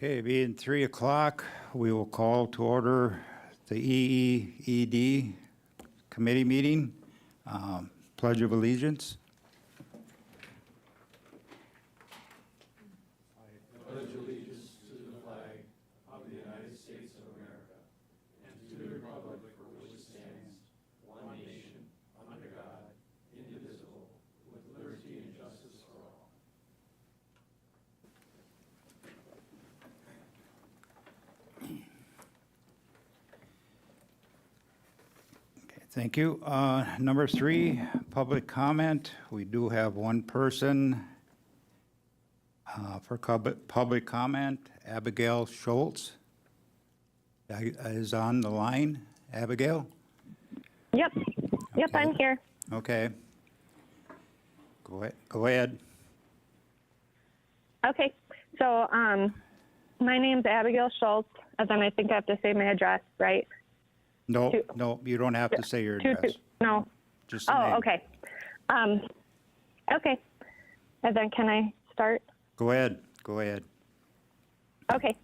Okay, being 3 o'clock, we will call to order the EEED committee meeting. Pledge of allegiance. Thank you. Number 3, public comment. We do have one person for public comment. Abigail Schultz is on the line. Abigail? Yep, Okay. I'm here. Okay. Go ahead. Okay, so my name's Abigail Schultz, and then I think I have to say my address, right? No, you don't have to say your address. No. Just the name. Okay. Okay. And then can I start? Go ahead. Okay.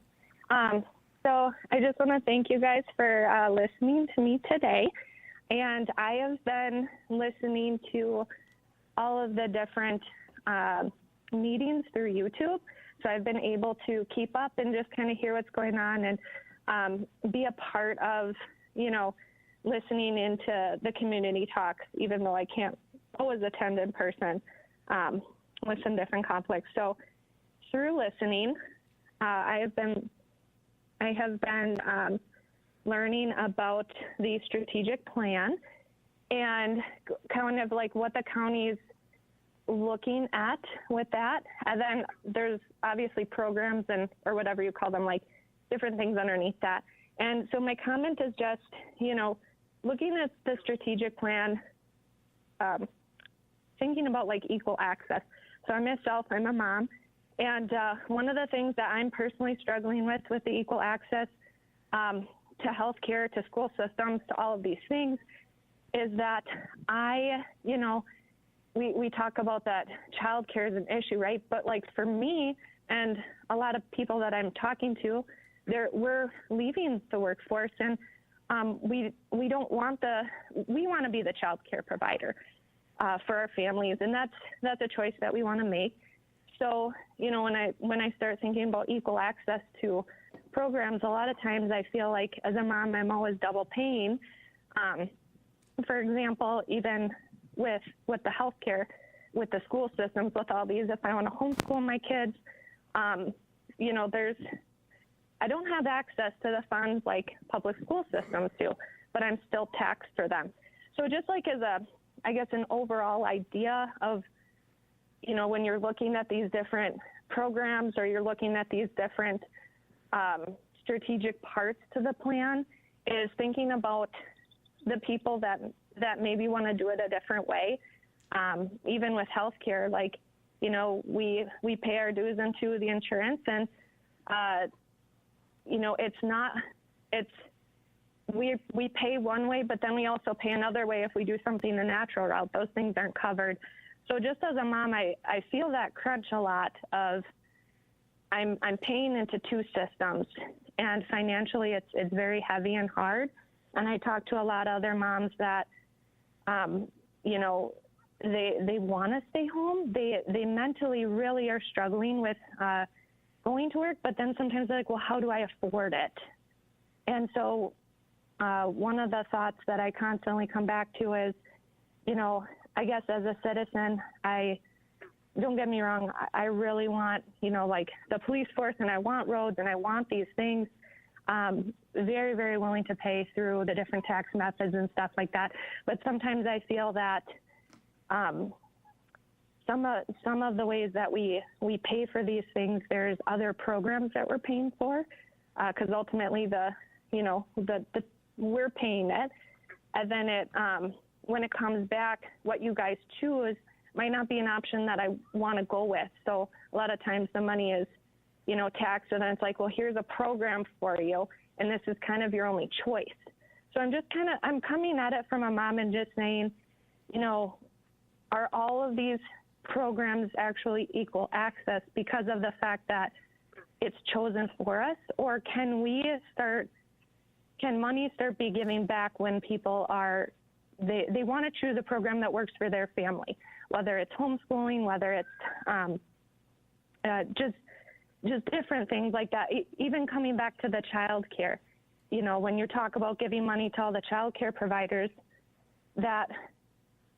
So I just want to thank you guys for listening to me today. And I have been listening to all of the different meetings through YouTube. So I've been able to keep up and just kind of hear what's going on and be a part of, listening into the community talks, even though I can't always attend in person with some different conflicts. So through listening, I have been learning about the strategic plan and kind of like what the county's looking at with that. And then there's obviously programs or whatever you call them, like different things underneath that. And so my comment is just, looking at the strategic plan, thinking about like equal access. So I'm a mom. And one of the things that I'm personally struggling with the equal access to healthcare, to school systems, to all of these things is that we talk about that childcare is an issue, right? But like for me and a lot of people that I'm talking to, we're leaving the workforce, and we want to be the child care provider for our families, and that's a choice that we want to make. So when I start thinking about equal access to programs, a lot of times I feel like as a mom I'm always double paying. For example, even with the healthcare, with the school systems, with all these, if I want to homeschool my kids, I don't have access to the funds like public school systems do, but I'm still taxed for them. So just like as an overall idea of, when you're looking at these different programs or you're looking at these different strategic parts to the plan, is thinking about the people that maybe want to do it a different way. Even with healthcare, like, we pay our dues into the insurance, and we pay one way, but then we also pay another way if we do something the natural route. Those things aren't covered. So just as a mom, I feel that crunch a lot of I'm paying into two systems, and financially it's very heavy and hard. And I talk to a lot of other moms that, they want to stay home. They mentally really are struggling with going to work, but then sometimes they're like, well, how do I afford it? And so one of the thoughts that I constantly come back to is, I guess as a citizen, don't get me wrong, I really want, like the police force, and I want roads, and I want these things. Very, very willing to pay through the different tax methods and stuff like that. But sometimes I feel that some of the ways that we pay for these things, there's other programs that we're paying for, because ultimately we're paying it, and then when it comes back, what you guys choose might not be an option that I want to go with. So a lot of times the money is taxed, and then it's like, well, here's a program for you, and this is kind of your only choice. So I'm coming at it from a mom and just saying, are all of these programs actually equal access, because of the fact that it's chosen for us, or can money start be giving back when people are, they want to choose a program that works for their family, whether it's homeschooling, whether it's just different things like that. Even coming back to the child care, you know, when you talk about giving money to all the child care providers, that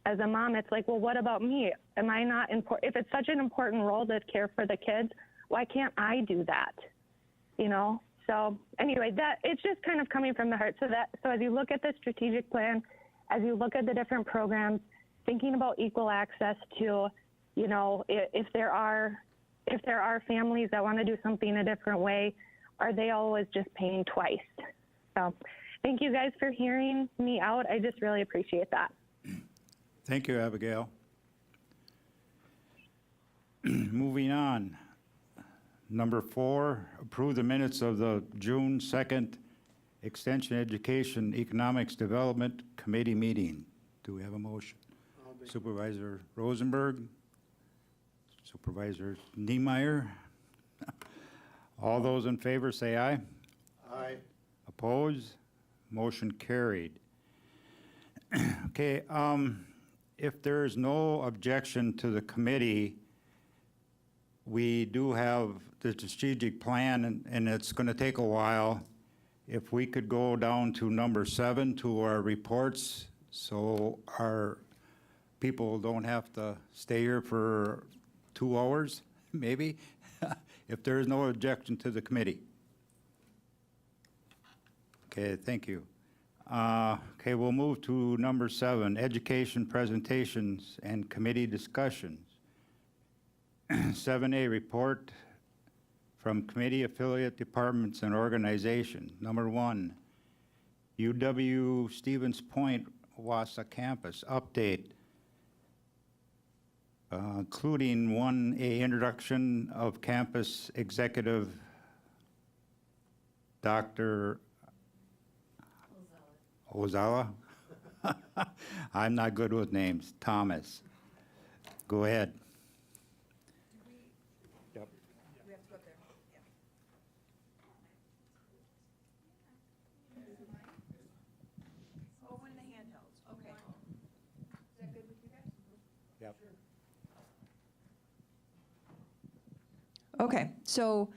as a mom, it's like, well, what about me? Am I not important? If it's such an important role to care for the kids, why can't I do that? You know? So anyway, that it's just kind of coming from the heart. So as you look at the strategic plan, as you look at the different programs, thinking about equal access to, you know, if there are families that want to do something a different way, are they always just paying twice? So thank you guys for hearing me out. I just really appreciate that. Thank you, Abigail. Moving on. Number 4, approve the minutes of the June 2nd Extension Education Economics Development Committee meeting. Do we have a motion? Supervisor Rosenberg, Supervisor Niemeyer. All those in favor say aye. Aye. Opposed? Motion carried. Okay, if there is no objection to the committee, we do have the strategic plan, and it's going to take a while. If we could go down to number 7 to our reports, so our people don't have to stay here for 2 hours, maybe, if there is no objection to the committee. Okay, thank you. Okay, we'll move to number 7, education presentations and committee discussions. 7A, report from committee affiliate departments and organizations. Number 1, UW Stevens Point Wausau campus update, including 1A, introduction of campus executive Dr. Ozawa? I'm not good with names. Thomas. Go ahead. Yep. We have to go up there. Yeah. Oh, in the handhelds, okay. Is that good with you guys? Yep. Okay, so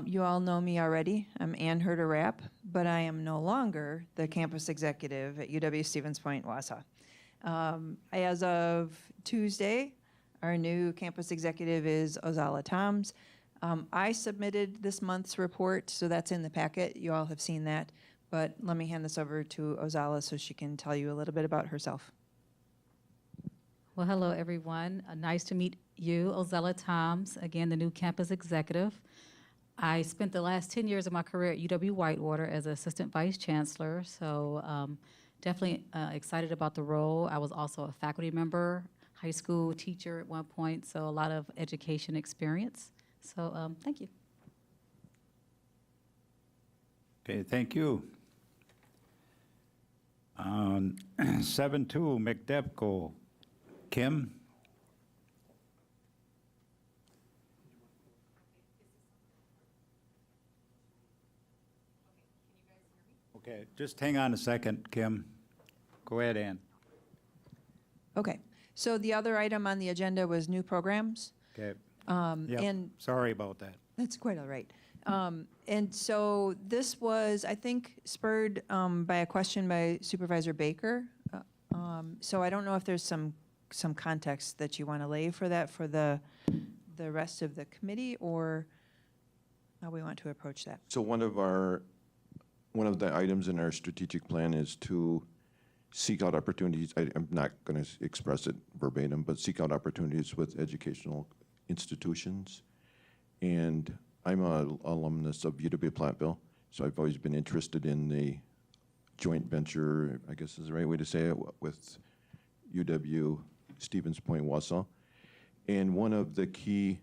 you all know me already. I'm Ann Herter-Rapp, but I am no longer the campus executive at UW Stevens Point, Wausau. As of Tuesday, our new campus executive is Ozala Toms. I submitted this month's report, so that's in the packet. You all have seen that. But let me hand this over to Ozala so she can tell you a little bit about herself. Well, hello, everyone. Nice to meet you, Ozella Toms, again, the new campus executive. I spent the last 10 years of my career at UW Whitewater as assistant vice chancellor, so definitely excited about the role. I was also a faculty member, high school teacher at one point, so a lot of education experience. So thank you. Okay, thank you. 7-2, McDevco. Kim? Okay, just hang on a second, Kim. Go ahead, Ann. Okay, so the other item on the agenda was new programs. Okay. And Yep, sorry about that. that's quite all right. And so this was, I think, spurred by a question by Supervisor Baker. So I don't know if there's some context that you want to lay for that for the rest of the committee, or how we want to approach that. So one of the items in our strategic plan is to seek out opportunities. I'm not going to express it verbatim, but seek out opportunities with educational institutions. And I'm an alumnus of UW-Platteville, so I've always been interested in the joint venture, I guess is the right way to say it, with UW Stevens Point Wausau. And one of the key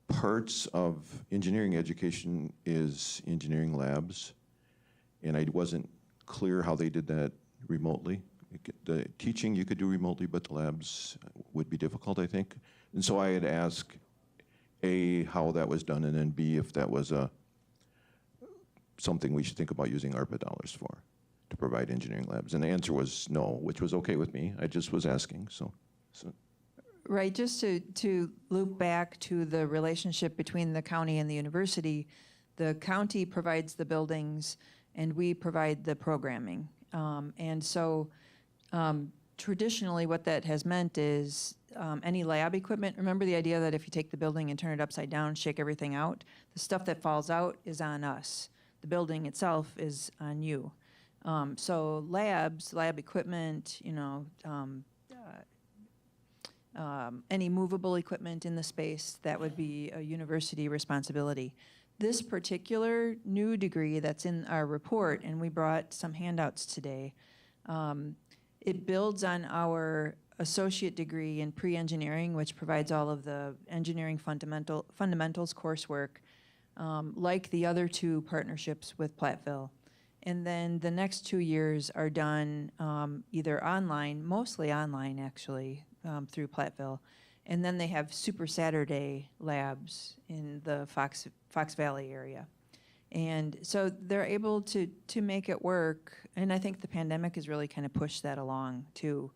parts of engineering education is engineering labs. And I wasn't clear how they did that remotely. The teaching you could do remotely, but the labs would be difficult, I think. And so I had asked A, how that was done, and then B, if that was something we should think about using ARPA dollars for, to provide engineering labs. And the answer was no, which was okay with me. I just was asking, so. Right, just to loop back to the relationship between the county and the university, the county provides the buildings and we provide the programming. And so traditionally what that has meant is any lab equipment, remember the idea that if you take the building and turn it upside down, shake everything out, the stuff that falls out is on us. The building itself is on you. So labs, lab equipment, any movable equipment in the space, that would be a university responsibility. This particular new degree that's in our report, and we brought some handouts today, it builds on our associate degree in pre-engineering, which provides all of the engineering fundamentals coursework, like the other two partnerships with Platteville. And then the next 2 years are done either online, mostly online actually, through Platteville. And then they have Super Saturday labs in the Fox Valley area. And so they're able to make it work. And I think the pandemic has really kind of pushed that along too,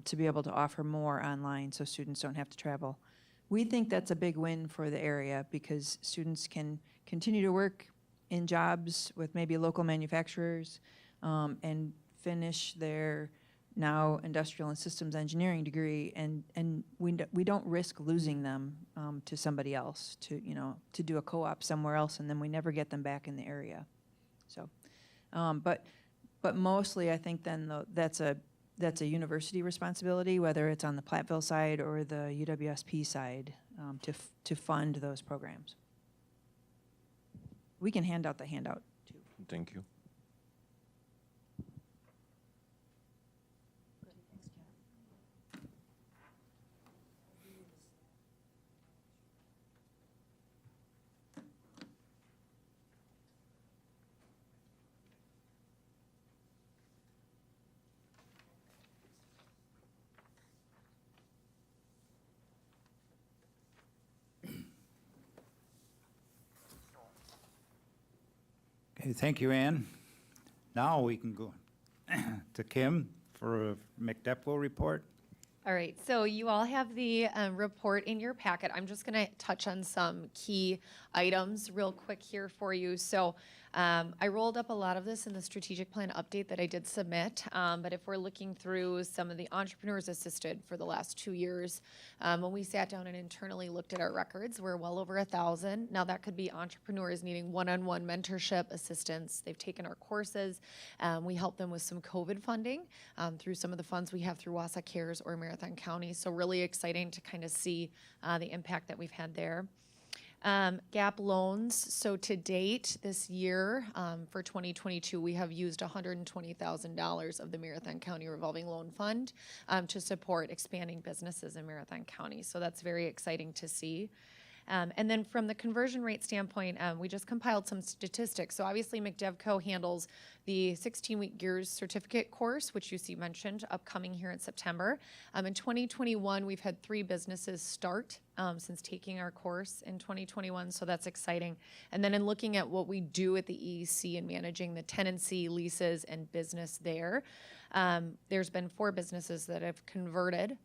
to be able to offer more online so students don't have to travel. We think that's a big win for the area because students can continue to work in jobs with maybe local manufacturers and finish their now industrial and systems engineering degree, and we don't risk losing them to somebody else to do a co-op somewhere else, and then we never get them back in the area. So, but mostly I think then that's a university responsibility, whether it's on the Platteville side or the UWSP side, to fund those programs. We can hand out the handout too. Thank you. Okay, thank you, Ann. Now we can go to Kim for a McDeplo report. All right, so you all have the report in your packet. I'm just going to touch on some key items real quick here for you. So I rolled up a lot of this in the strategic plan update that I did submit, but if we're looking through some of the entrepreneurs assisted for the last 2 years, when we sat down and internally looked at our records, we're well over 1,000. Now that could be entrepreneurs needing one-on-one mentorship assistance. They've taken our courses. We help them with some COVID funding through some of the funds we have through Wausau Cares or Marathon County. So really exciting to kind of see the impact that we've had there. Gap loans, so to date this year, for 2022, we have used $120,000 of the Marathon County Revolving Loan Fund to support expanding businesses in Marathon County. So that's very exciting to see. And then from the conversion rate standpoint, we just compiled some statistics. So obviously McDevco handles the 16-week Gears certificate course, which you see mentioned upcoming here in September. In 2021, we've had 3 businesses start since taking our course in 2021, so that's exciting. And then in looking at what we do at the EEC and managing the tenancy, leases, and business there, there's been 4 businesses that have converted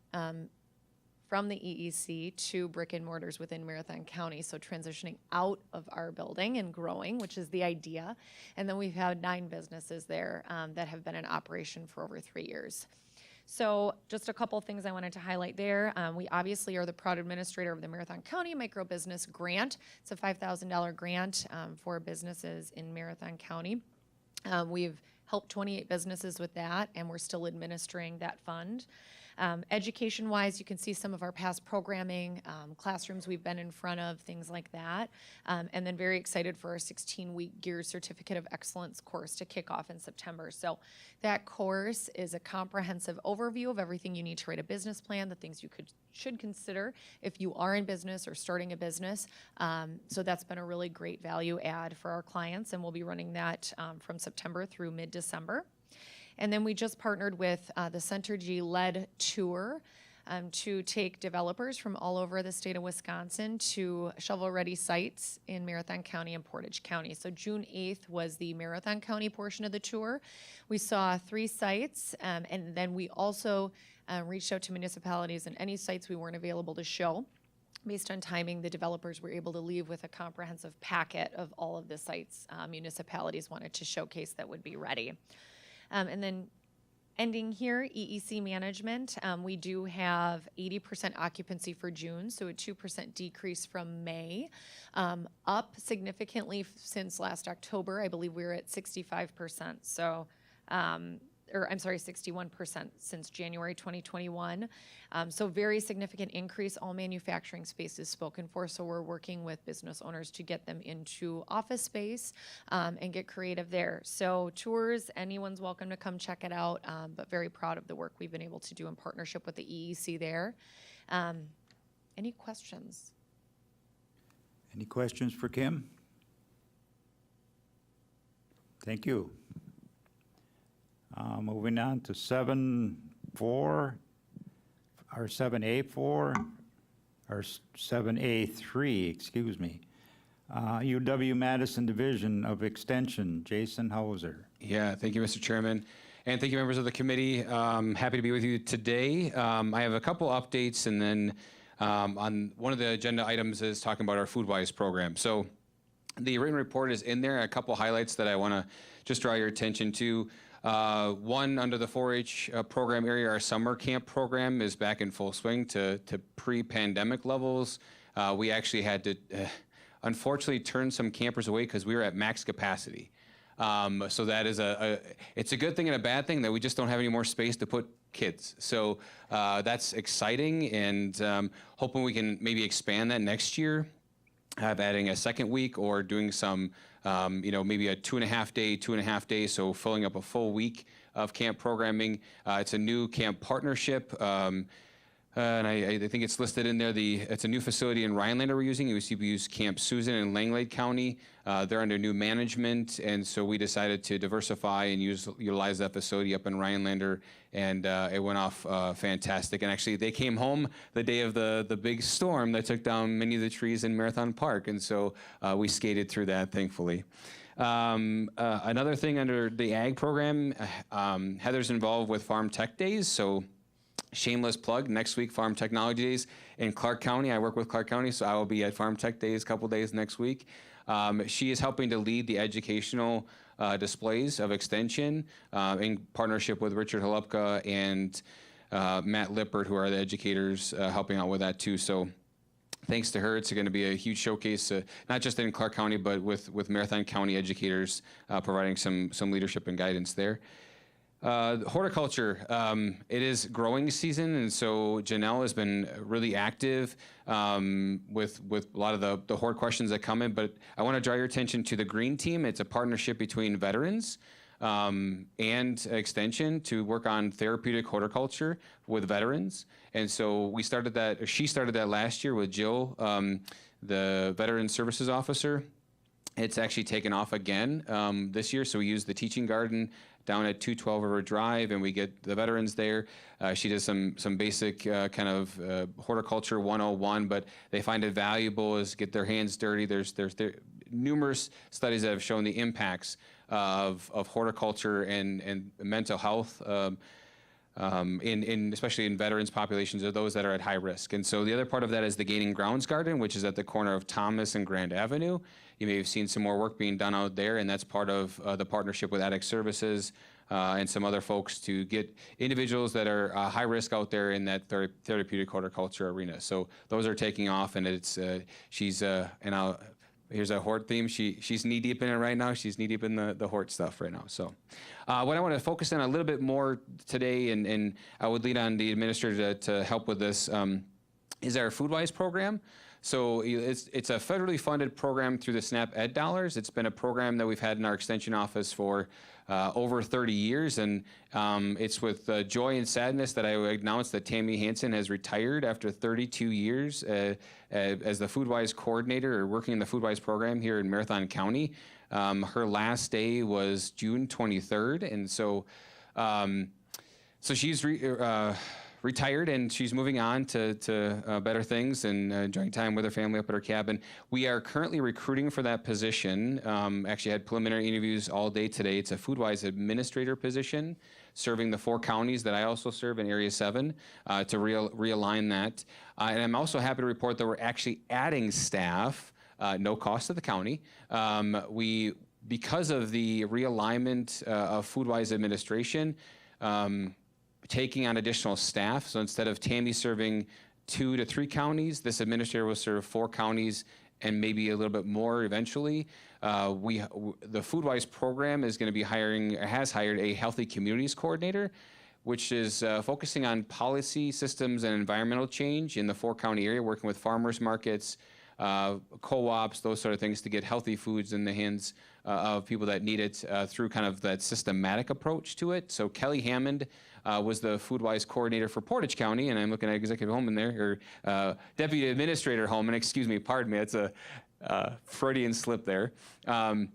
from the EEC to brick and mortars within Marathon County, so transitioning out of our building and growing, which is the idea. And then we've had 9 businesses there that have been in operation for over 3 years. So just a couple things I wanted to highlight there. We obviously are the proud administrator of the Marathon County Micro Business Grant. It's a $5,000 grant for businesses in Marathon County. We've helped 28 businesses with that, and we're still administering that fund. Education-wise, you can see some of our past programming, classrooms we've been in front of, things like that. And then very excited for our 16-week Gears Certificate of Excellence course to kick off in September. So that course is a comprehensive overview of everything you need to write a business plan, the things you should consider if you are in business or starting a business. So that's been a really great value add for our clients, and we'll be running that from September through mid-December. And then we just partnered with the Center G-led tour to take developers from all over the state of Wisconsin to shovel-ready sites in Marathon County and Portage County. So June 8th was the Marathon County portion of the tour. We saw 3 sites, and then we also reached out to municipalities and any sites we weren't available to show. Based on timing, the developers were able to leave with a comprehensive packet of all of the sites municipalities wanted to showcase that would be ready. And then ending here, EEC management, we do have 80% occupancy for June, so a 2% decrease from May, up significantly since last October. I believe we were at 65%, so, or I'm sorry, 61% since January 2021. So very significant increase. All manufacturing space is spoken for, so we're working with business owners to get them into office space and get creative there. So tours, anyone's welcome to come check it out, but very proud of the work we've been able to do in partnership with the EEC there. Any questions? Any questions for Kim? Thank you. Moving on to 7.4, or 7A4, or 7A3, excuse me. UW-Madison Division of Extension, Jason Hauser. Yeah, thank you, Mr. Chairman. And thank you, members of the committee. Happy to be with you today. I have a couple updates, and then on one of the agenda items is talking about our FoodWise program. So the written report is in there, a couple highlights that I want to just draw your attention to. One, under the 4-H program area, our summer camp program is back in full swing to pre-pandemic levels. We actually had to, unfortunately, turn some campers away because we were at max capacity. So that is it's a good thing and a bad thing that we just don't have any more space to put kids. So that's exciting, and hoping we can maybe expand that next year, adding a second week or doing some maybe a 2.5 day, so filling up a full week of camp programming. It's a new camp partnership, and I think it's listed in there. It's a new facility in Rhinelander we're using. We use Camp Susan in Langlade County. They're under new management, and so we decided to diversify and utilize that facility up in Rhinelander, and it went off fantastic. And actually, they came home the day of the big storm that took down many of the trees in Marathon Park, and so we skated through that, thankfully. Another thing under the ag program, Heather's involved with Farm Tech Days, so shameless plug, next week, Farm Technology Days in Clark County. I work with Clark County, so I will be at Farm Tech Days a couple days next week. She is helping to lead the educational displays of Extension in partnership with Richard Halupka and Matt Lippert, who are the educators helping out with that too. So thanks to her, it's going to be a huge showcase, not just in Clark County, but with Marathon County educators providing some leadership and guidance there. Horticulture, it is growing season, and so Janelle has been really active with a lot of the hort questions that come in, but I want to draw your attention to the Green Team. It's a partnership between veterans and Extension to work on therapeutic horticulture with veterans, and so she started that last year with Jill, the Veteran Services Officer. It's actually taken off again this year, so we use the teaching garden down at 212 River Drive, and we get the veterans there. She does some basic kind of horticulture 101, but they find it valuable as get their hands dirty. There's numerous studies that have shown the impacts of horticulture and mental health, especially in veterans populations or those that are at high risk. And so the other part of that is the Gaining Grounds Garden, which is at the corner of Thomas and Grand Avenue. You may have seen some more work being done out there, and that's part of the partnership with Addict Services and some other folks to get individuals that are high risk out there in that therapeutic horticulture arena. So those are taking off, and it's here's a hort theme. She's knee deep in it right now. She's knee deep in the hort stuff right now. So what I want to focus on a little bit more today, and I would lead on the administrator to help with this, is our FoodWise program. So it's a federally funded program through the SNAP Ed dollars. It's been a program that we've had in our extension office for over 30 years, and it's with joy and sadness that I announce that Tammy Hansen has retired after 32 years as the FoodWise coordinator or working in the FoodWise program here in Marathon County. Her last day was June 23rd, and so she's retired, and she's moving on to better things and enjoying time with her family up at her cabin. We are currently recruiting for that position. Actually had preliminary interviews all day today. It's a food-wise administrator position, serving the 4 counties that I also serve in Area 7 to realign that. And I'm also happy to report that we're actually adding staff, no cost to the county. Because of the realignment of food-wise administration, taking on additional staff. So instead of Tammy serving 2 to 3 counties, this administrator will serve 4 counties and maybe a little bit more eventually. The food-wise program is going to be has hired a healthy communities coordinator, which is focusing on policy, systems, and environmental change in the 4-county area, working with farmers markets, co-ops, those sort of things to get healthy foods in the hands of people that need it through kind of that systematic approach to it. So Kelly Hammond was the food-wise coordinator for Portage County, and I'm looking at Executive Holman there, or Deputy Administrator Holman, excuse me, pardon me, it's a Freudian slip there. And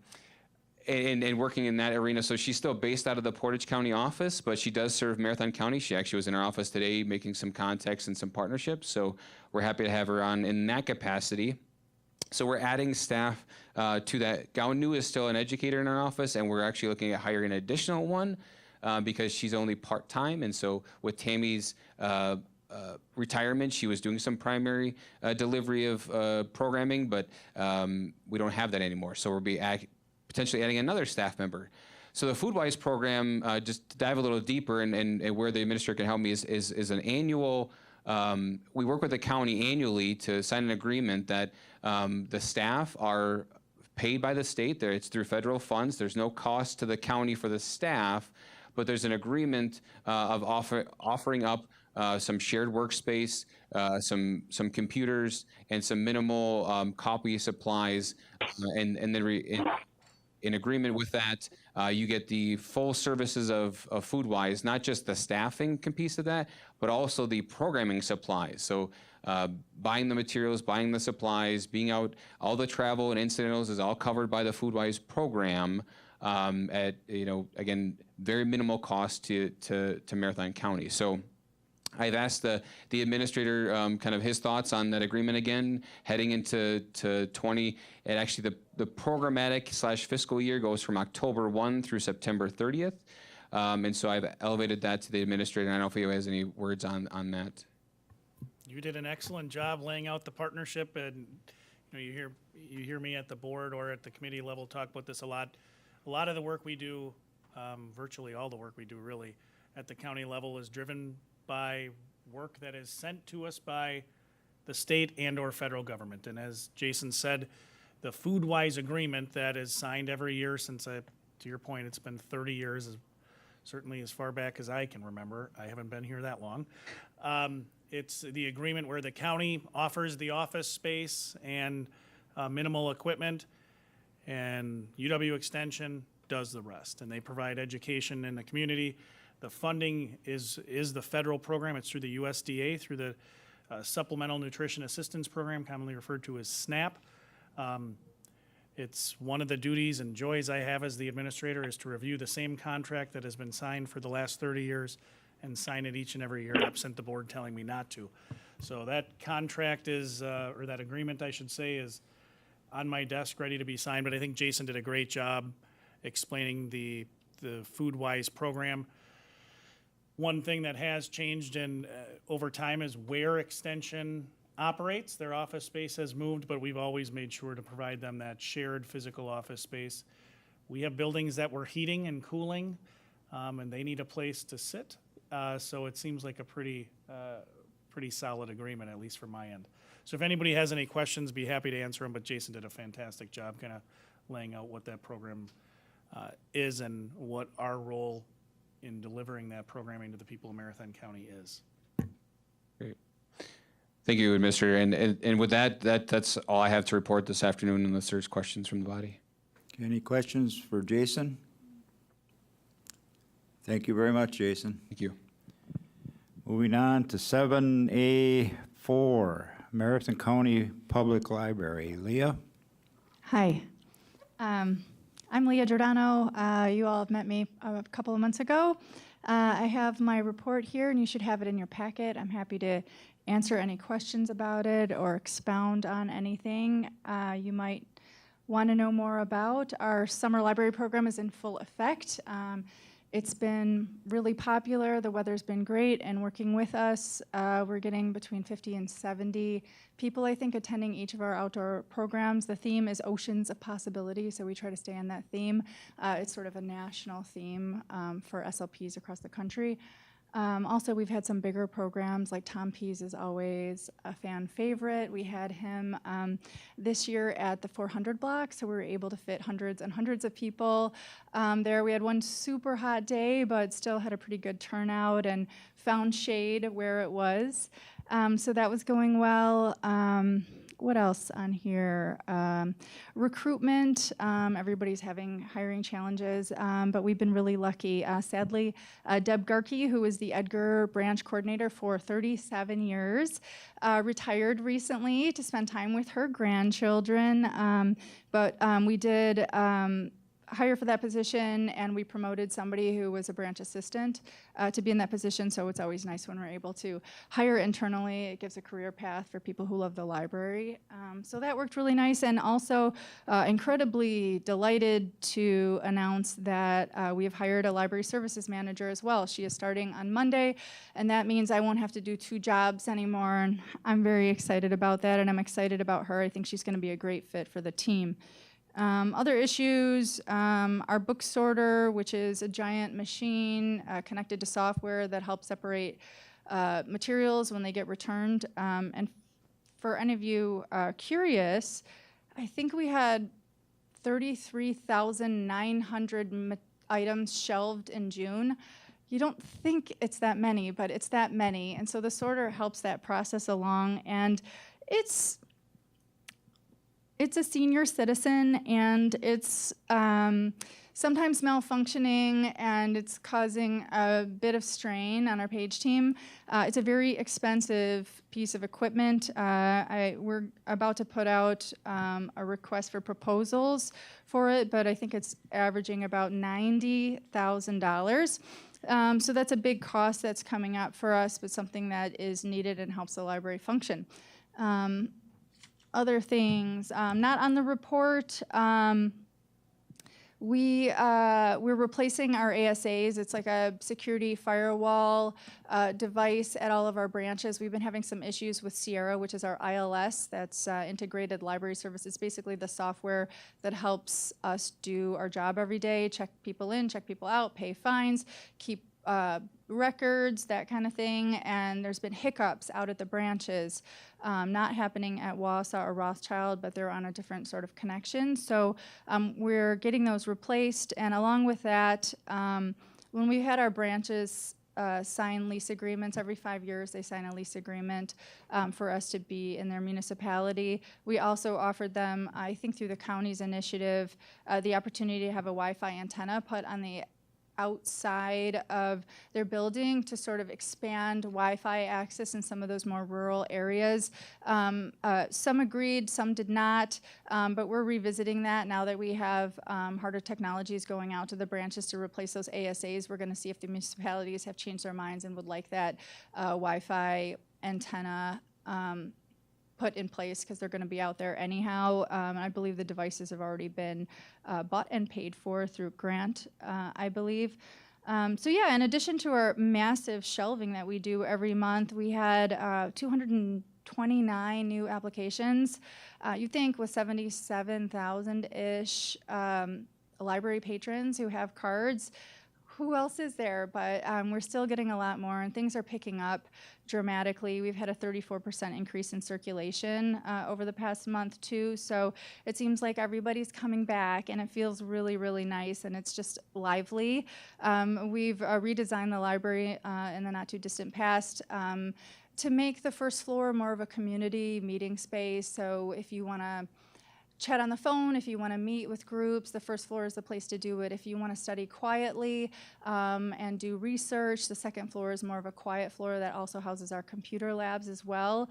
working in that arena. So she's still based out of the Portage County office, but she does serve Marathon County. She actually was in our office today making some contacts and some partnerships. So we're happy to have her on in that capacity. So we're adding staff to that. Gaunu is still an educator in our office, and we're actually looking at hiring an additional one because she's only part-time. And so with Tammy's retirement, she was doing some primary delivery of programming, but we don't have that anymore. So we'll be potentially adding another staff member. So the FoodWise program, just to dive a little deeper and where the administrator can help me is an annual, we work with the county annually to sign an agreement that the staff are paid by the state. It's through federal funds. There's no cost to the county for the staff, but there's an agreement of offering up some shared workspace, some computers, and some minimal copy supplies, and then in agreement with that, you get the full services of FoodWise, not just the staffing piece of that, but also the programming supplies. So buying the materials, buying the supplies, being out, all the travel and incidentals is all covered by the FoodWise program at, again, very minimal cost to Marathon County. So I've asked the administrator kind of his thoughts on that agreement again, heading into 20. And actually, the programmatic / fiscal year goes from October 1 through September 30th. And so I've elevated that to the administrator. I don't know if he has any words on that. You did an excellent job laying out the partnership, and you hear me at the board or at the committee level talk about this a lot. A lot of the work we do, virtually all the work we do really, at the county level is driven by work that is sent to us by the state and or federal government. And as Jason said, the FoodWise agreement that is signed every year since, to your point, it's been 30 years, certainly as far back as I can remember. I haven't been here that long. It's the agreement where the county offers the office space and minimal equipment, and UW Extension does the rest. And they provide education in the community. The funding is the federal program. It's through the USDA, through the Supplemental Nutrition Assistance Program, commonly referred to as SNAP. It's one of the duties and joys I have as the administrator is to review the same contract that has been signed for the last 30 years and sign it each and every year, absent the board telling me not to. So that contract is, or that agreement, I should say, is on my desk, ready to be signed. But I think Jason did a great job explaining the FoodWise program. One thing that has changed over time is where Extension operates. Their office space has moved, but we've always made sure to provide them that shared physical office space. We have buildings that we're heating and cooling, and they need a place to sit. So it seems like a pretty solid agreement, at least from my end. So if anybody has any questions, be happy to answer them, but Jason did a fantastic job kind of laying out what that program is and what our role in delivering that programming to the people of Marathon County is. Great. Thank you, Administrator. And with that's all I have to report this afternoon, unless there's questions from the body. Any questions for Jason? Thank you very much, Jason. Thank you. Moving on to 7A4, Marathon County Public Library. Leah? Hi. I'm Leah Giordano. You all have met me a couple of months ago. I have my report here, and you should have it in your packet. I'm happy to answer any questions about it or expound on anything you might want to know more about. Our summer library program is in full effect. It's been really popular. The weather's been great, and working with us, we're getting between 50 and 70 people, I think, attending each of our outdoor programs. The theme is Oceans of Possibility, so we try to stay on that theme. It's sort of a national theme for SLPs across the country. Also, we've had some bigger programs, like Tom Pease is always a fan favorite. We had him this year at the 400 block, so we were able to fit hundreds and hundreds of people there. We had one super hot day, but still had a pretty good turnout and found shade where it was. So that was going well. What else on here? Recruitment. Everybody's having hiring challenges, but we've been really lucky. Sadly, Deb Garkey, who was the Edgar branch coordinator for 37 years, retired recently to spend time with her grandchildren. But we did hire for that position, and we promoted somebody who was a branch assistant to be in that position, so it's always nice when we're able to hire internally. It gives a career path for people who love the library. So that worked really nice, and also incredibly delighted to announce that we have hired a library services manager as well. She is starting on Monday, and that means I won't have to do 2 jobs anymore, and I'm very excited about that, and I'm excited about her. I think she's going to be a great fit for the team. Other issues, our book sorter, which is a giant machine connected to software that helps separate materials when they get returned. And for any of you curious, I think we had 33,900 items shelved in June. You don't think it's that many, but it's that many. And so the sorter helps that process along. And it's a senior citizen, and it's sometimes malfunctioning, and it's causing a bit of strain on our page team. It's a very expensive piece of equipment. We're about to put out a request for proposals for it, but I think it's averaging about $90,000. So that's a big cost that's coming up for us, but something that is needed and helps the library function. Other things, not on the report, we're replacing our ASAs. It's like a security firewall device at all of our branches. We've been having some issues with Sierra, which is our ILS, that's integrated library service. It's basically the software that helps us do our job every day, check people in, check people out, pay fines, keep records, that kind of thing, and there's been hiccups out at the branches, not happening at Wausau or Rothschild, but they're on a different sort of connection. So we're getting those replaced, and along with that, when we had our branches sign lease agreements every 5 years, they sign a lease agreement for us to be in their municipality. We also offered them, I think through the county's initiative, the opportunity to have a Wi-Fi antenna put on the outside of their building to sort of expand Wi-Fi access in some of those more rural areas. Some agreed, some did not, but we're revisiting that now that we have harder technologies going out to the branches to replace those ASAs. We're going to see if the municipalities have changed their minds and would like that Wi-Fi antenna put in place, because they're going to be out there anyhow. I believe the devices have already been bought and paid for through grant, I believe. So yeah, in addition to our massive shelving that we do every month, we had 229 new applications. You think with 77,000-ish library patrons who have cards, who else is there? But we're still getting a lot more, and things are picking up dramatically. We've had a 34% increase in circulation over the past month, too. So it seems like everybody's coming back, and it feels really, really nice, and it's just lively. We've redesigned the library in the not-too-distant past to make the first floor more of a community meeting space. So if you want to chat on the phone, if you want to meet with groups, the first floor is the place to do it. If you want to study quietly and do research, the second floor is more of a quiet floor that also houses our computer labs as well.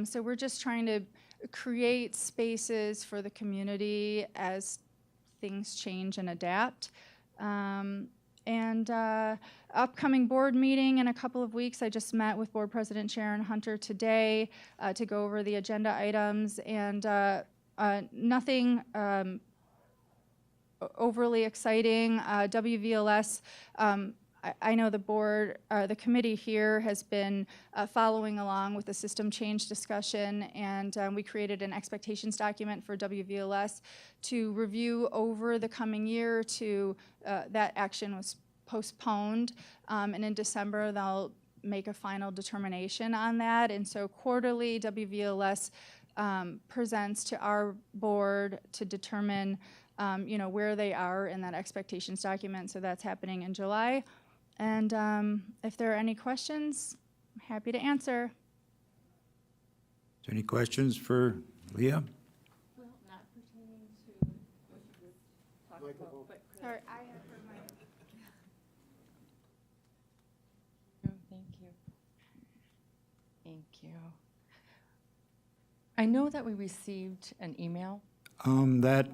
So we're just trying to create spaces for the community as things change and adapt. And upcoming board meeting in a couple of weeks. I just met with Board President Sharon Hunter today to go over the agenda items, and nothing overly exciting. WVLS, I know the board, the committee here has been following along with the system change discussion, and we created an expectations document for WVLS to review over the coming year. That action was postponed, and in December they'll make a final determination on that. And so quarterly, WVLS presents to our board to determine where they are in that expectations document. So that's happening in July. And if there are any questions, I'm happy to answer. Is there any questions for Leah? Well, not pertaining to what you just talked about, but. Sorry, I have heard my. Thank you. Thank you. I know that we received an email. That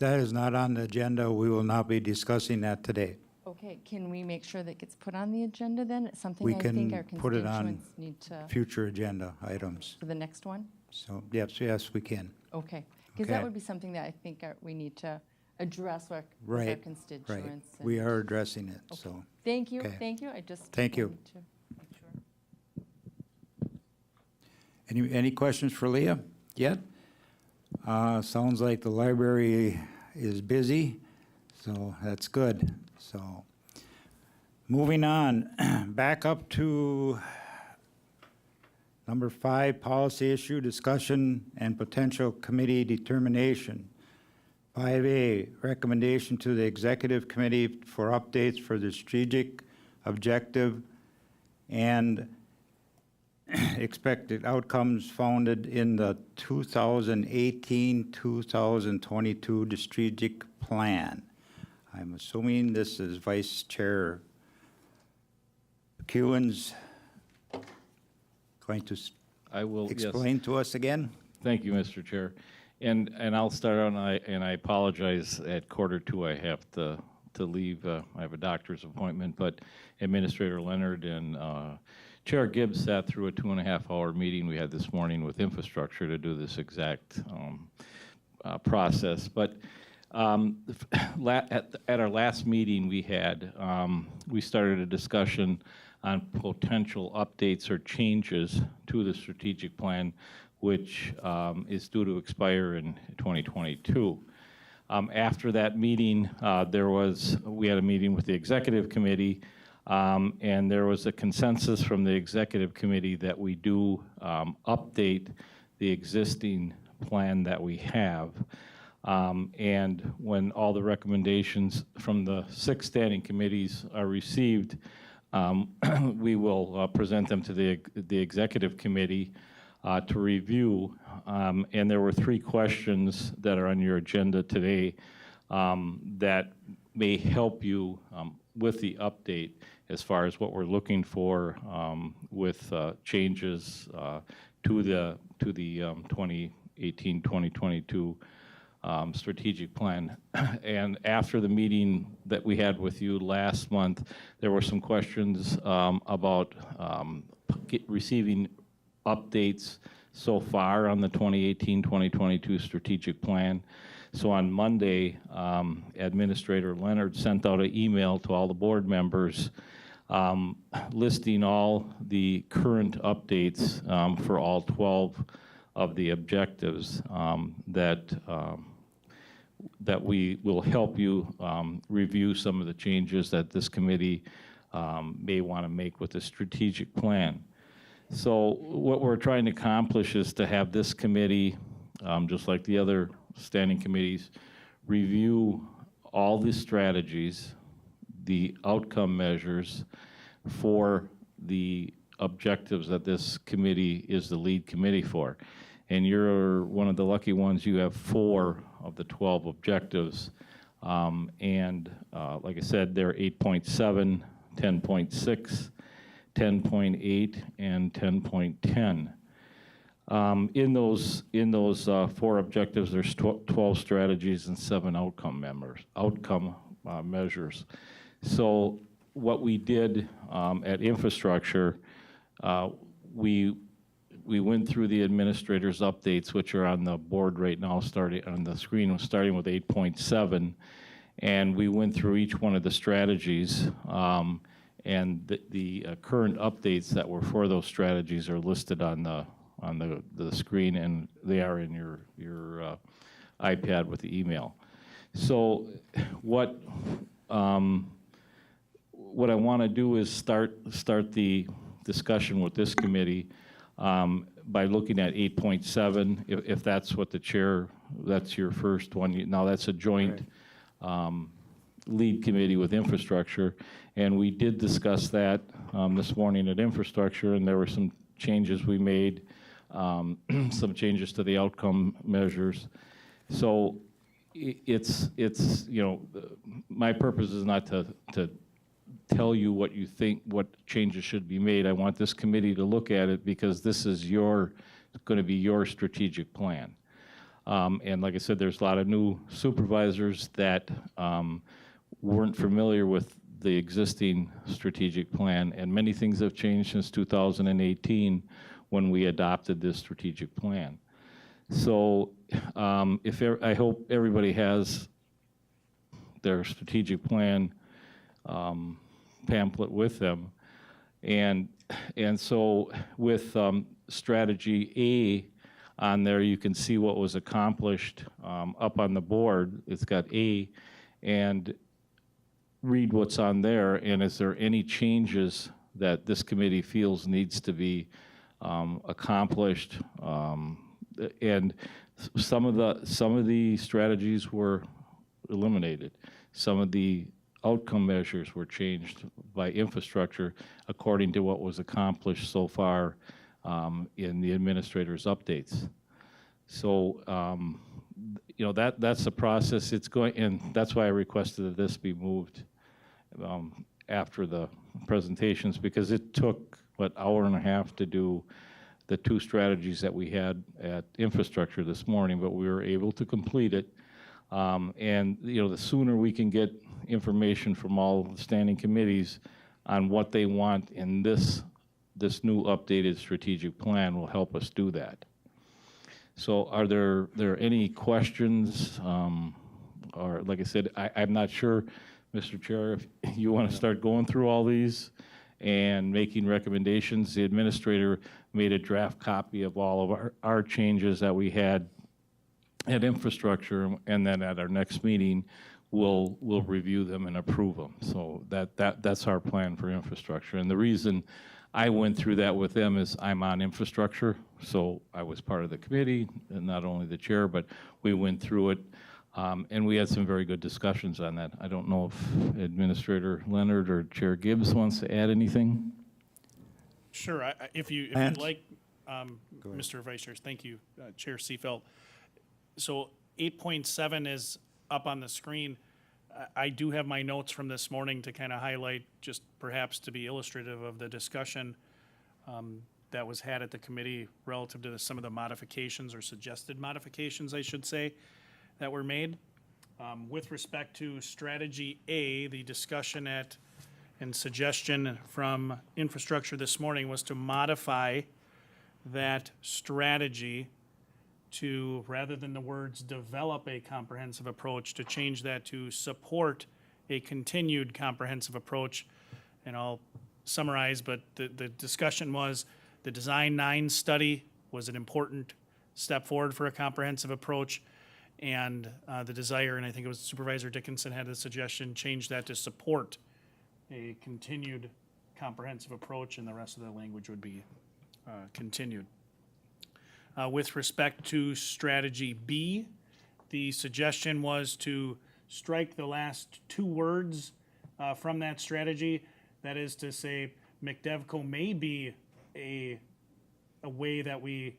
is not on the agenda. We will not be discussing that today. Okay, can we make sure that gets put on the agenda then? It's something We I think our can put it on constituents need to, future agenda items. for the next one? So, yes, we can. Okay, because that Okay. would be something that I think we need to address with our Right, constituents. Right. and- We are addressing it, Okay. so. Thank you, Okay. thank you. I just. Thank you. wanted to make sure. Any questions for Leah yet? Sounds like the library is busy, so that's good. So, moving on, back up to number 5, policy issue, discussion and potential committee determination. 5A, recommendation to the executive committee for updates for the strategic objective and expected outcomes founded in the 2018-2022 strategic plan. I'm assuming this is Vice Chair Kewen's going to I will, yes. explain to us again? Thank you, Mr. Chair. And I'll start on, and I apologize, at 1:45 I have to leave. I have a doctor's appointment, but Administrator Leonard and Chair Gibbs sat through a 2.5-hour meeting we had this morning with infrastructure to do this exact process. But at our last meeting we had, we started a discussion on potential updates or changes to the strategic plan, which is due to expire in 2022. After that meeting, we had a meeting with the executive committee, and there was a consensus from the executive committee that we do update the existing plan that we have. And when all the recommendations from the 6 standing committees are received, we will present them to the executive committee to review. And there were 3 questions that are on your agenda today that may help you with the update as far as what we're looking for with changes to the 2018-2022 strategic plan. And after the meeting that we had with you last month, there were some questions about receiving updates so far on the 2018-2022 strategic plan. So on Monday, Administrator Leonard sent out an email to all the board members listing all the current updates for all 12 of the objectives that we will help you review some of the changes that this committee may want to make with the strategic plan. So what we're trying to accomplish is to have this committee, just like the other standing committees, review all the strategies, the outcome measures for the objectives that this committee is the lead committee for. And you're one of the lucky ones, you have 4 of the 12 objectives. And like I said, they're 8.7, 10.6, 10.8, and 10.10. In those 4 objectives, there's 12 strategies and 7 outcome measures. So what we did at infrastructure, we went through the administrator's updates, which are on the board right now, starting on the screen, starting with 8.7, and we went through each one of the strategies, and the current updates that were for those strategies are listed on the screen, and they are in your iPad with the email. So what I want to do is start the discussion with this committee by looking at 8.7, if that's what the chair, that's your first one. Now that's a joint lead committee with infrastructure, and we did discuss that this morning at infrastructure, and there were some changes we made, some changes to the outcome measures. So it's you know, my purpose is not to tell you what you think, what changes should be made. I want this committee to look at it because this is going to be your strategic plan. And like I said, there's a lot of new supervisors that weren't familiar with the existing strategic plan, and many things have changed since 2018 when we adopted this strategic plan. So I hope everybody has their strategic plan pamphlet with them. And so with strategy A on there, you can see what was accomplished up on the board. It's got A, and read what's on there, and is there any changes that this committee feels needs to be accomplished? And some of the strategies were eliminated. Some of the outcome measures were changed by infrastructure according to what was accomplished so far in the administrator's updates. So you know, that's the process. It's going, and that's why I requested that this be moved after the presentations, because it took what, hour and a half to do the two strategies that we had at infrastructure this morning, but we were able to complete it. And you know, the sooner we can get information from all the standing committees on what they want in this new updated strategic plan will help us do that. So are there any questions? Or like I said, I'm not sure, Mr. Chair, if you want to start going through all these and making recommendations. The administrator made a draft copy of all of our changes that we had at infrastructure, and then at our next meeting, we'll review them and approve them. So that's our plan for infrastructure. And the reason I went through that with them is I'm on infrastructure, so I was part of the committee, and not only the chair, but we went through it, and we had some very good discussions on that. I don't know if Administrator Leonard or Chair Gibbs wants to add anything. Sure, if you'd Lance? like, Mr. Vice Chair, thank you, Chair Seifelt. So 8.7 is up on the screen. I do have my notes from this morning to kind of highlight, just perhaps to be illustrative of the discussion that was had at the committee relative to some of the modifications, or suggested modifications, I should say, that were made. With respect to strategy A, the discussion and suggestion from infrastructure this morning was to modify that strategy to, rather than the words develop a comprehensive approach, to change that to support a continued comprehensive approach. And I'll summarize, but the discussion was the Design 9 study was an important step forward for a comprehensive approach. And the desire, and I think it was Supervisor Dickinson had the suggestion, change that to support a continued comprehensive approach, and the rest of the language would be continued. With respect to strategy B, the suggestion was to strike the last two words from that strategy. That is to say, McDevco may be a way that we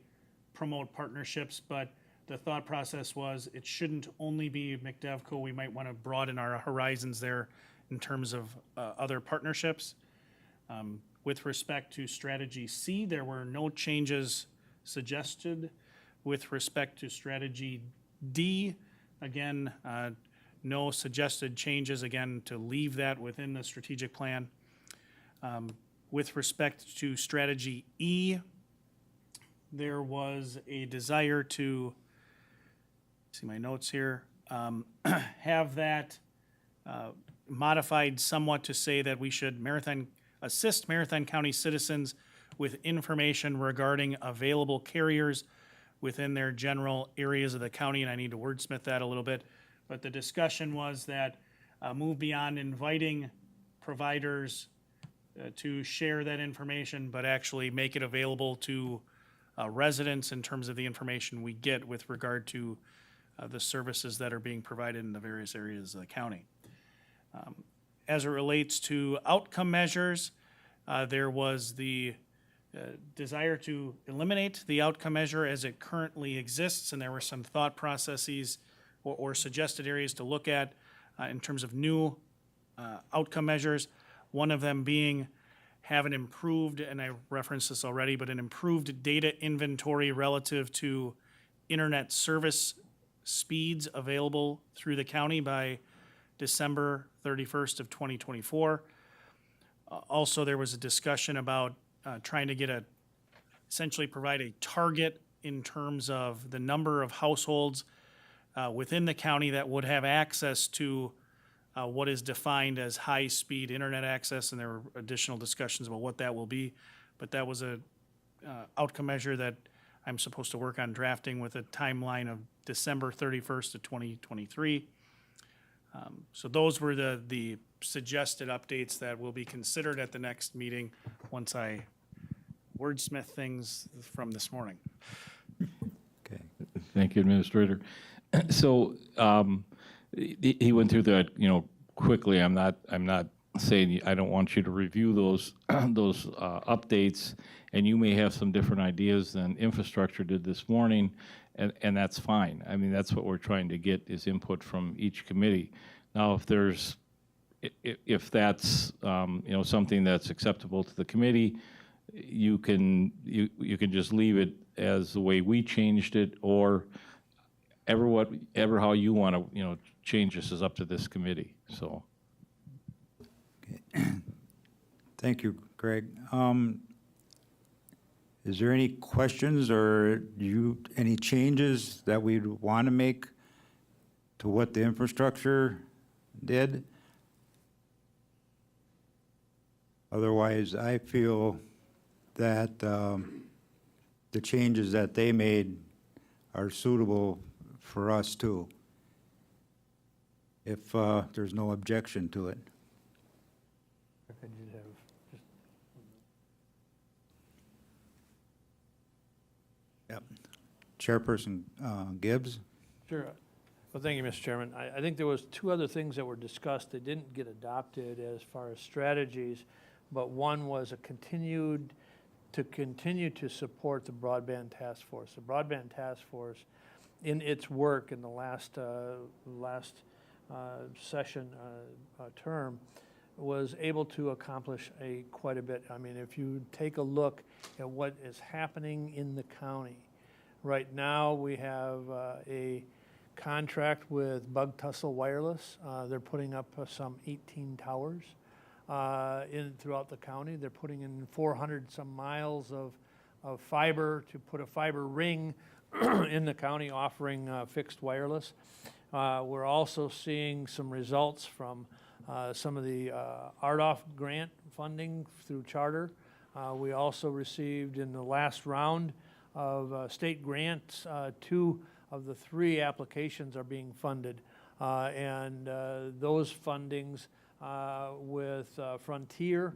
promote partnerships, but the thought process was it shouldn't only be McDevco. We might want to broaden our horizons there in terms of other partnerships. With respect to strategy C, there were no changes suggested. With respect to strategy D, again, no suggested changes, again, to leave that within the strategic plan. With respect to strategy E, there was a desire to, see my notes here, have that modified somewhat to say that we should assist Marathon County citizens with information regarding available carriers within their general areas of the county, and I need to wordsmith that a little bit. But the discussion was that move beyond inviting providers to share that information, but actually make it available to residents in terms of the information we get with regard to the services that are being provided in the various areas of the county. As it relates to outcome measures, there was the desire to eliminate the outcome measure as it currently exists, and there were some thought processes or suggested areas to look at in terms of new outcome measures. One of them being have an improved, and I referenced this already, but an improved data inventory relative to internet service speeds available through the county by December 31st of 2024. Also, there was a discussion about trying to get essentially provide a target in terms of the number of households within the county that would have access to what is defined as high-speed internet access, and there were additional discussions about what that will be. But that was a outcome measure that I'm supposed to work on drafting with a timeline of December 31st of 2023. So those were the suggested updates that will be considered at the next meeting once I wordsmith things from this morning. Okay. Thank you, Administrator. So he went through that, quickly. I'm not saying I don't want you to review those updates, and you may have some different ideas than infrastructure did this morning, and that's fine. I mean, that's what we're trying to get is input from each committee. Now, if that's something that's acceptable to the committee, you can just leave it as the way we changed it, or ever how you want to change this is up to this committee. So. Thank you, Greg. Is there any questions or any changes that we'd want to make to what the infrastructure did? Otherwise, I feel that the changes that they made are suitable for us too, if there's no objection to it. Yep. Chairperson Gibbs? Sure. Well, thank you, Mr. Chairman. I think there was two other things that were discussed that didn't get adopted as far as strategies, but one was continue to support the broadband task force. The broadband task force, in its work in the last session term, was able to accomplish quite a bit. I mean, if you take a look at what is happening in the county, right now we have a contract with Bug Tussle Wireless. They're putting up some 18 towers throughout the county. They're putting in 400 some miles of fiber to put a fiber ring in the county offering fixed wireless. We're also seeing some results from some of the RDOF grant funding through charter. We also received in the last round of state grants, 2 of the 3 applications are being funded. And those fundings with Frontier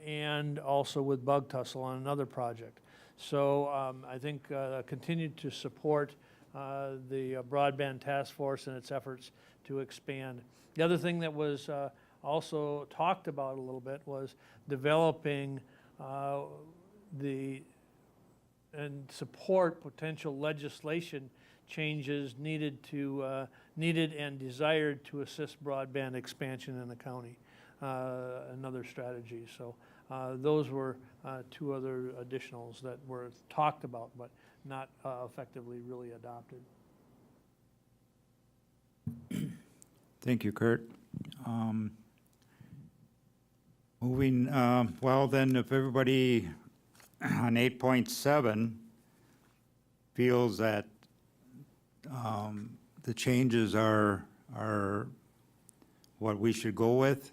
and also with Bug Tussle on another project. So I think continue to support the broadband task force and its efforts to expand. The other thing that was also talked about a little bit was developing and support potential legislation changes needed and desired to assist broadband expansion in the county. Another strategy. So those were 2 other additionals that were talked about but not effectively really adopted. Thank you, Kurt. Moving, well, then, if everybody on 8.7 feels that the changes are what we should go with,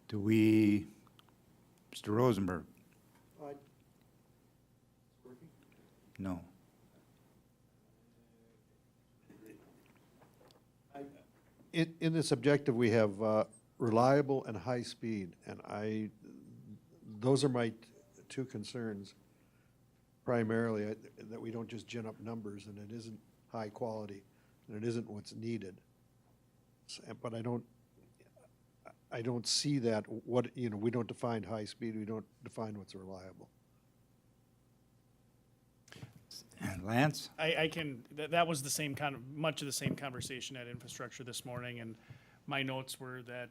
do we, Mr. Rosenberg? No. In this objective, we have reliable and high speed, and those are my two concerns primarily, that we don't just gin up numbers and it isn't high quality and it isn't what's needed. But I don't see that, we don't define high speed, we don't define what's reliable. And Lance? That was the same much of the same conversation at infrastructure this morning, and my notes were that,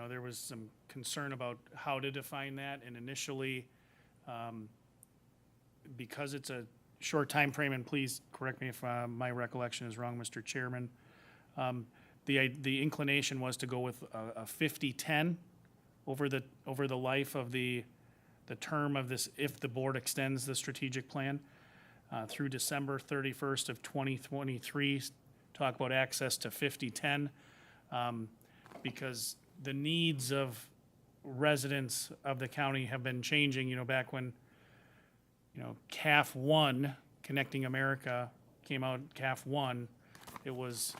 there was some concern about how to define that, and initially, because it's a short time frame, and please correct me if my recollection is wrong, Mr. Chairman, the inclination was to go with a 50-10 over the life of the term of this, if the board extends the strategic plan through December 31st of 2023, talk about access to 50-10, because the needs of residents of the county have been changing, back when, CAF 1, Connecting America, came out, CAF 1, it was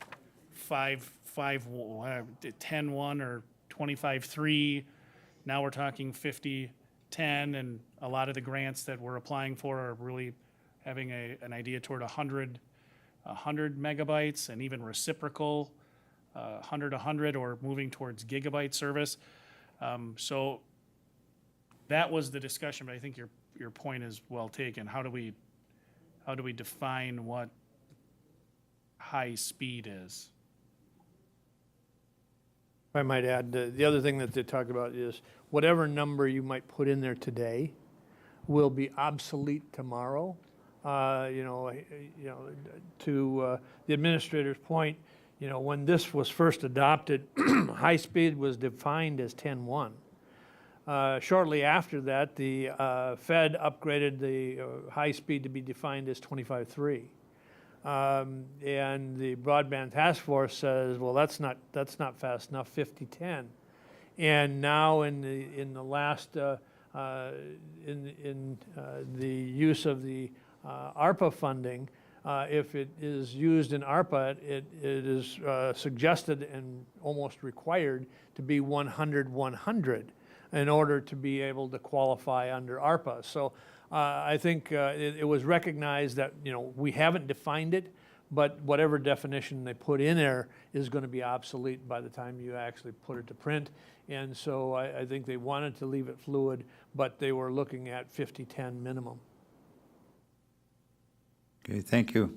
10-1 or 25-3. Now we're talking 50-10, and a lot of the grants that we're applying for are really having an idea toward 100 megabytes, and even reciprocal 100 or moving towards gigabyte service. So that was the discussion, but I think your point is well taken. How do we define what high speed is? If I might add, the other thing that they talked about is whatever number you might put in there today will be obsolete tomorrow. To the administrator's point, when this was first adopted, high speed was defined as 10-1. Shortly after that, the Fed upgraded the high speed to be defined as 25-3. And the broadband task force says, well, that's not fast enough, 50-10. And now in the last in the use of the ARPA funding, if it is used in ARPA, it is suggested and almost required to be 100-100 in order to be able to qualify under ARPA. So I think it was recognized that, we haven't defined it, but whatever definition they put in there is going to be obsolete by the time you actually put it to print. And so I think they wanted to leave it fluid, but they were looking at 50-10 minimum. Okay, thank you.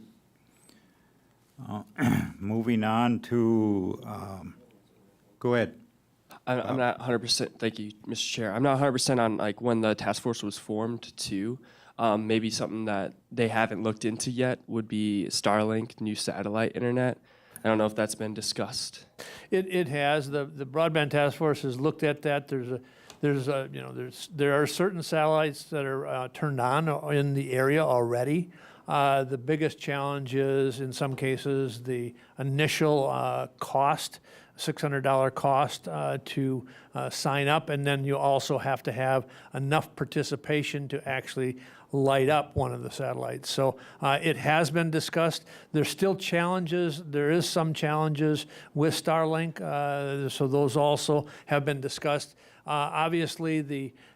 Moving on to, go ahead. I'm not 100%, thank you, Mr. Chair. I'm not 100% on when the task force was formed too. Maybe something that they haven't looked into yet would be Starlink, new satellite internet. I don't know if that's been discussed. It has. The broadband task force has looked at that. There are certain satellites that are turned on in the area already. The biggest challenge is, in some cases, the initial cost, $600 cost to sign up, and then you also have to have enough participation to actually light up one of the satellites. So it has been discussed. There's still challenges. There is some challenges with Starlink, so those also have been discussed. Obviously,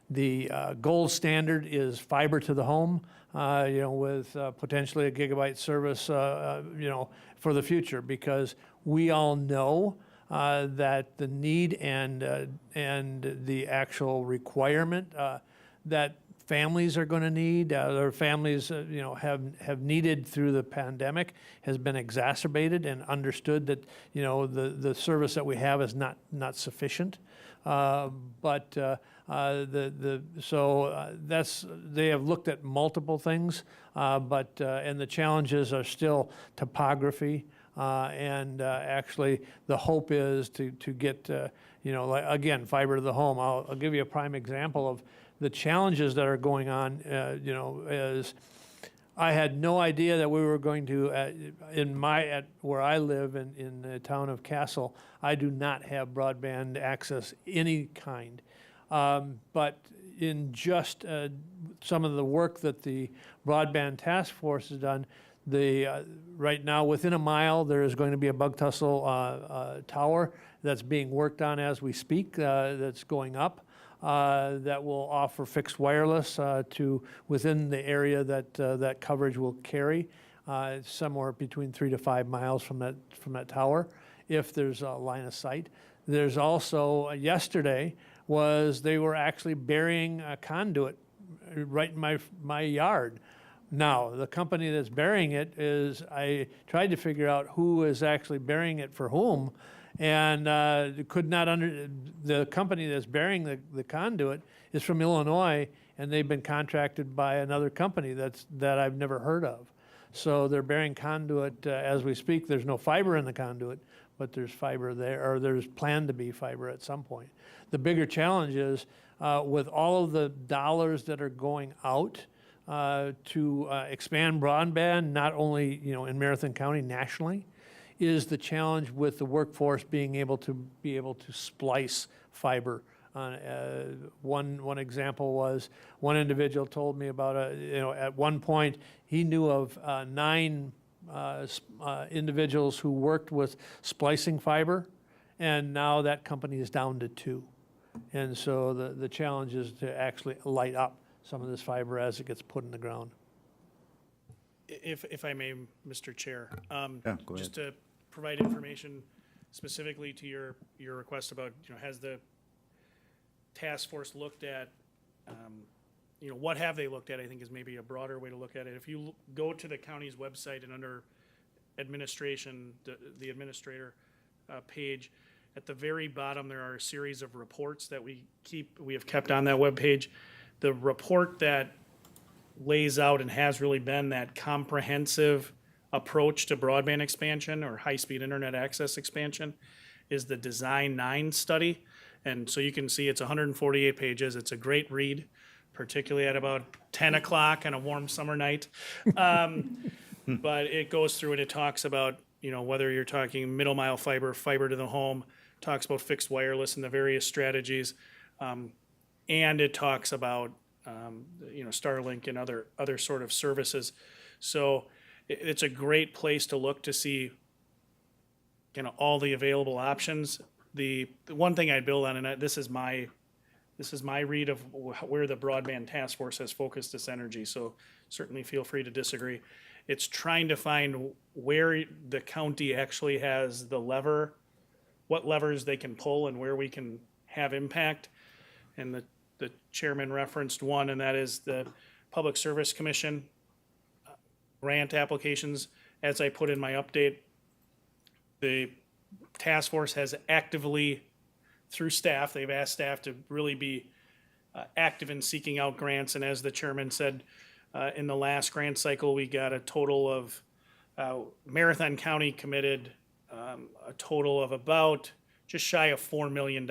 the gold standard is fiber to the home, with potentially a gigabyte service, for the future, because we all know that the need and the actual requirement that families are going to need, or families have needed through the pandemic, has been exacerbated, and understood that the service that we have is not sufficient. They have looked at multiple things, and the challenges are still topography, And actually, the hope is to get, like, again, fiber to the home. I'll give you a prime example of the challenges that are going on, is I had no idea that we were going to, where I live in the town of Castle, I do not have broadband access any kind. But in just some of the work that the broadband task force has done, right now within a mile there is going to be a bug tussle tower that's being worked on as we speak, that's going up, that will offer fixed wireless to within the area that coverage will carry, somewhere between 3 to 5 miles from that tower, if there's a line of sight. There's also yesterday they were actually burying a conduit right in my yard. Now, the company that's burying it I tried to figure out who is actually burying it for whom, and the company that's burying the conduit is from Illinois, and they've been contracted by another company that I've never heard of. So they're burying conduit as we speak. There's no fiber in the conduit, but there's fiber there, or there's planned to be fiber at some point. The bigger challenge is with all of the dollars that are going out to expand broadband, not only in Marathon County, nationally, is the challenge with the workforce being able to splice fiber. One example was one individual told me about at one point he knew of 9 individuals who worked with splicing fiber, and now that company is down to 2. And so the challenge is to actually light up some of this fiber as it gets put in the ground. If I may, Mr. Chair, go just to provide information specifically to your request about, has the task force looked at, what have they looked at, I think is maybe a broader way to look at it. If you go to the county's website and under administration, the administrator page, at the very bottom, there are a series of reports that we have kept on that webpage. The report that lays out and has really been that comprehensive approach to broadband expansion or high-speed internet access expansion is the Design 9 study. And so you can see it's 148 pages. It's a great read, particularly at about 10 o'clock on a warm summer night. But it goes through and it talks about, whether you're talking middle mile fiber, fiber to the home, talks about fixed wireless and the various strategies. And it talks about, Starlink and other sort of services. So it's a great place to look to see, all the available options. The one thing I'd build on, and this is my read of where the broadband task force has focused its energy. So certainly feel free to disagree. It's trying to find where the county actually has what levers they can pull and where we can have impact. And the chairman referenced one, and that is the Public Service Commission grant applications. As I put in my update, the task force has actively, through staff, they've asked staff to really be active in seeking out grants. And as the chairman said, in the last grant cycle, we got a total of, Marathon County committed a total of about just shy of $4 million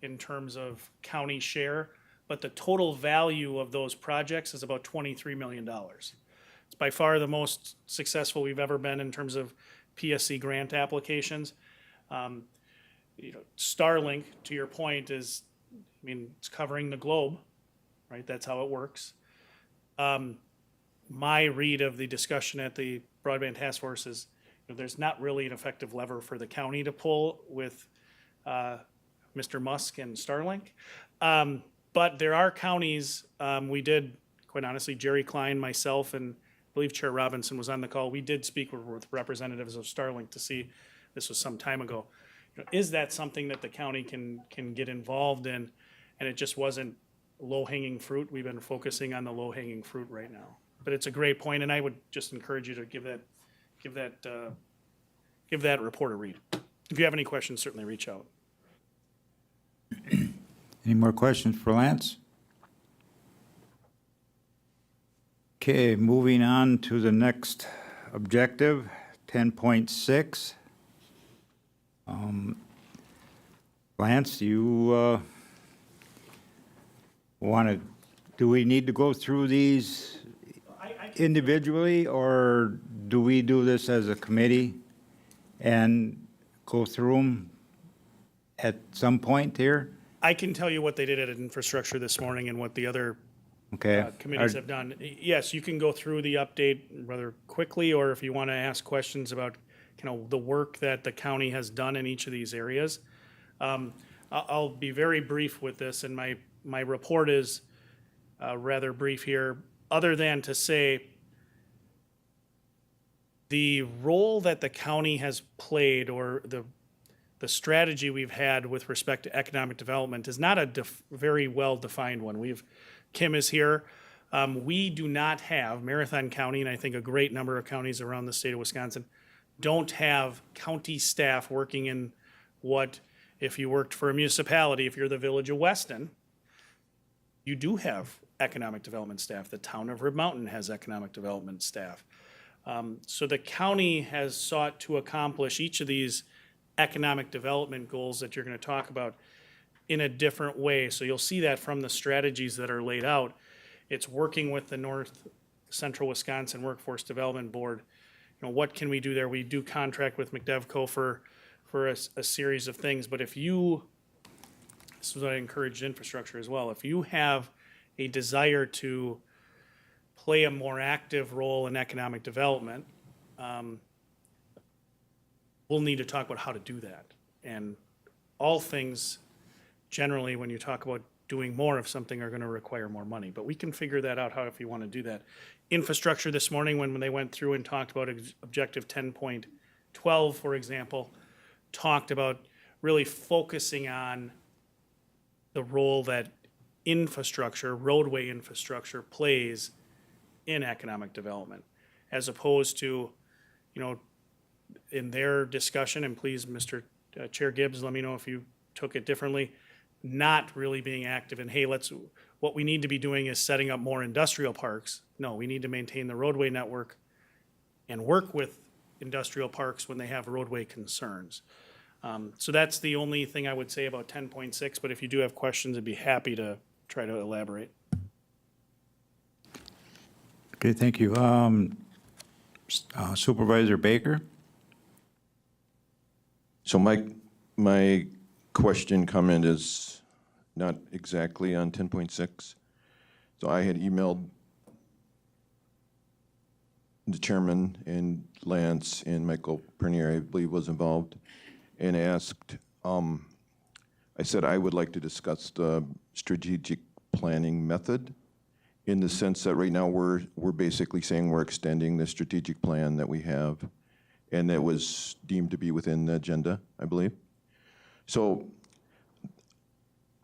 in terms of county share, but the total value of those projects is about $23 million. It's by far the most successful we've ever been in terms of PSC grant applications. Starlink, to your point, it's covering the globe, right? That's how it works. My read of the discussion at the Broadband Task Force is there's not really an effective lever for the county to pull with Mr. Musk and Starlink. But there are counties, we did, quite honestly, Jerry Klein, myself, and I believe Chair Robinson was on the call. We did speak with representatives of Starlink to see, this was some time ago, is that something that the county can get involved in? And it just wasn't low-hanging fruit. We've been focusing on the low-hanging fruit right now. But it's a great point, and I would just encourage you to give that report a read. If you have any questions, certainly reach out. Any more questions for Lance? Okay, moving on to the next objective, 10.6. Lance, you do we need to go through these individually, or do we do this as a committee and go through them at some point here? I can tell you what they did at infrastructure this morning and what the other Okay. committees have done. Yes, you can go through the update rather quickly, or if you want to ask questions about, the work that the county has done in each of these areas. I'll be very brief with this, and my report is rather brief here, other than to say the role that the county has played, or the strategy we've had with respect to economic development, is not a very well-defined one. Kim is here. We do not have, Marathon County, and I think a great number of counties around the state of Wisconsin, don't have county staff working in what, if you worked for a municipality, if you're the village of Weston, you do have economic development staff. The town of Rib Mountain has economic development staff. So the county has sought to accomplish each of these economic development goals that you're going to talk about in a different way. So you'll see that from the strategies that are laid out. It's working with the North Central Wisconsin Workforce Development Board. What can we do there? We do contract with McDevco for a series of things. But this is what I encourage infrastructure as well. If you have a desire to play a more active role in economic development, we'll need to talk about how to do that. And all things, generally, when you talk about doing more of something, are going to require more money. But we can figure that out, if you want to do that. Infrastructure this morning, when they went through and talked about Objective 10.12, for example, talked about really focusing on the role that infrastructure, roadway infrastructure, plays in economic development, as opposed to, in their discussion, and please, Mr. Chair Gibbs, let me know if you took it differently, not really being active in, hey, what we need to be doing is setting up more industrial parks. No, we need to maintain the roadway network and work with industrial parks when they have roadway concerns. So that's the only thing I would say about 10.6, but if you do have questions, I'd be happy to try to elaborate. Okay, thank you. Supervisor Baker? So my question, comment is not exactly on 10.6. So I had emailed the chairman and Lance and Michael Pernier, I believe, was involved, and asked, I said I would like to discuss the strategic planning method, in the sense that right now we're basically saying we're extending the strategic plan that we have, and that was deemed to be within the agenda, I believe. So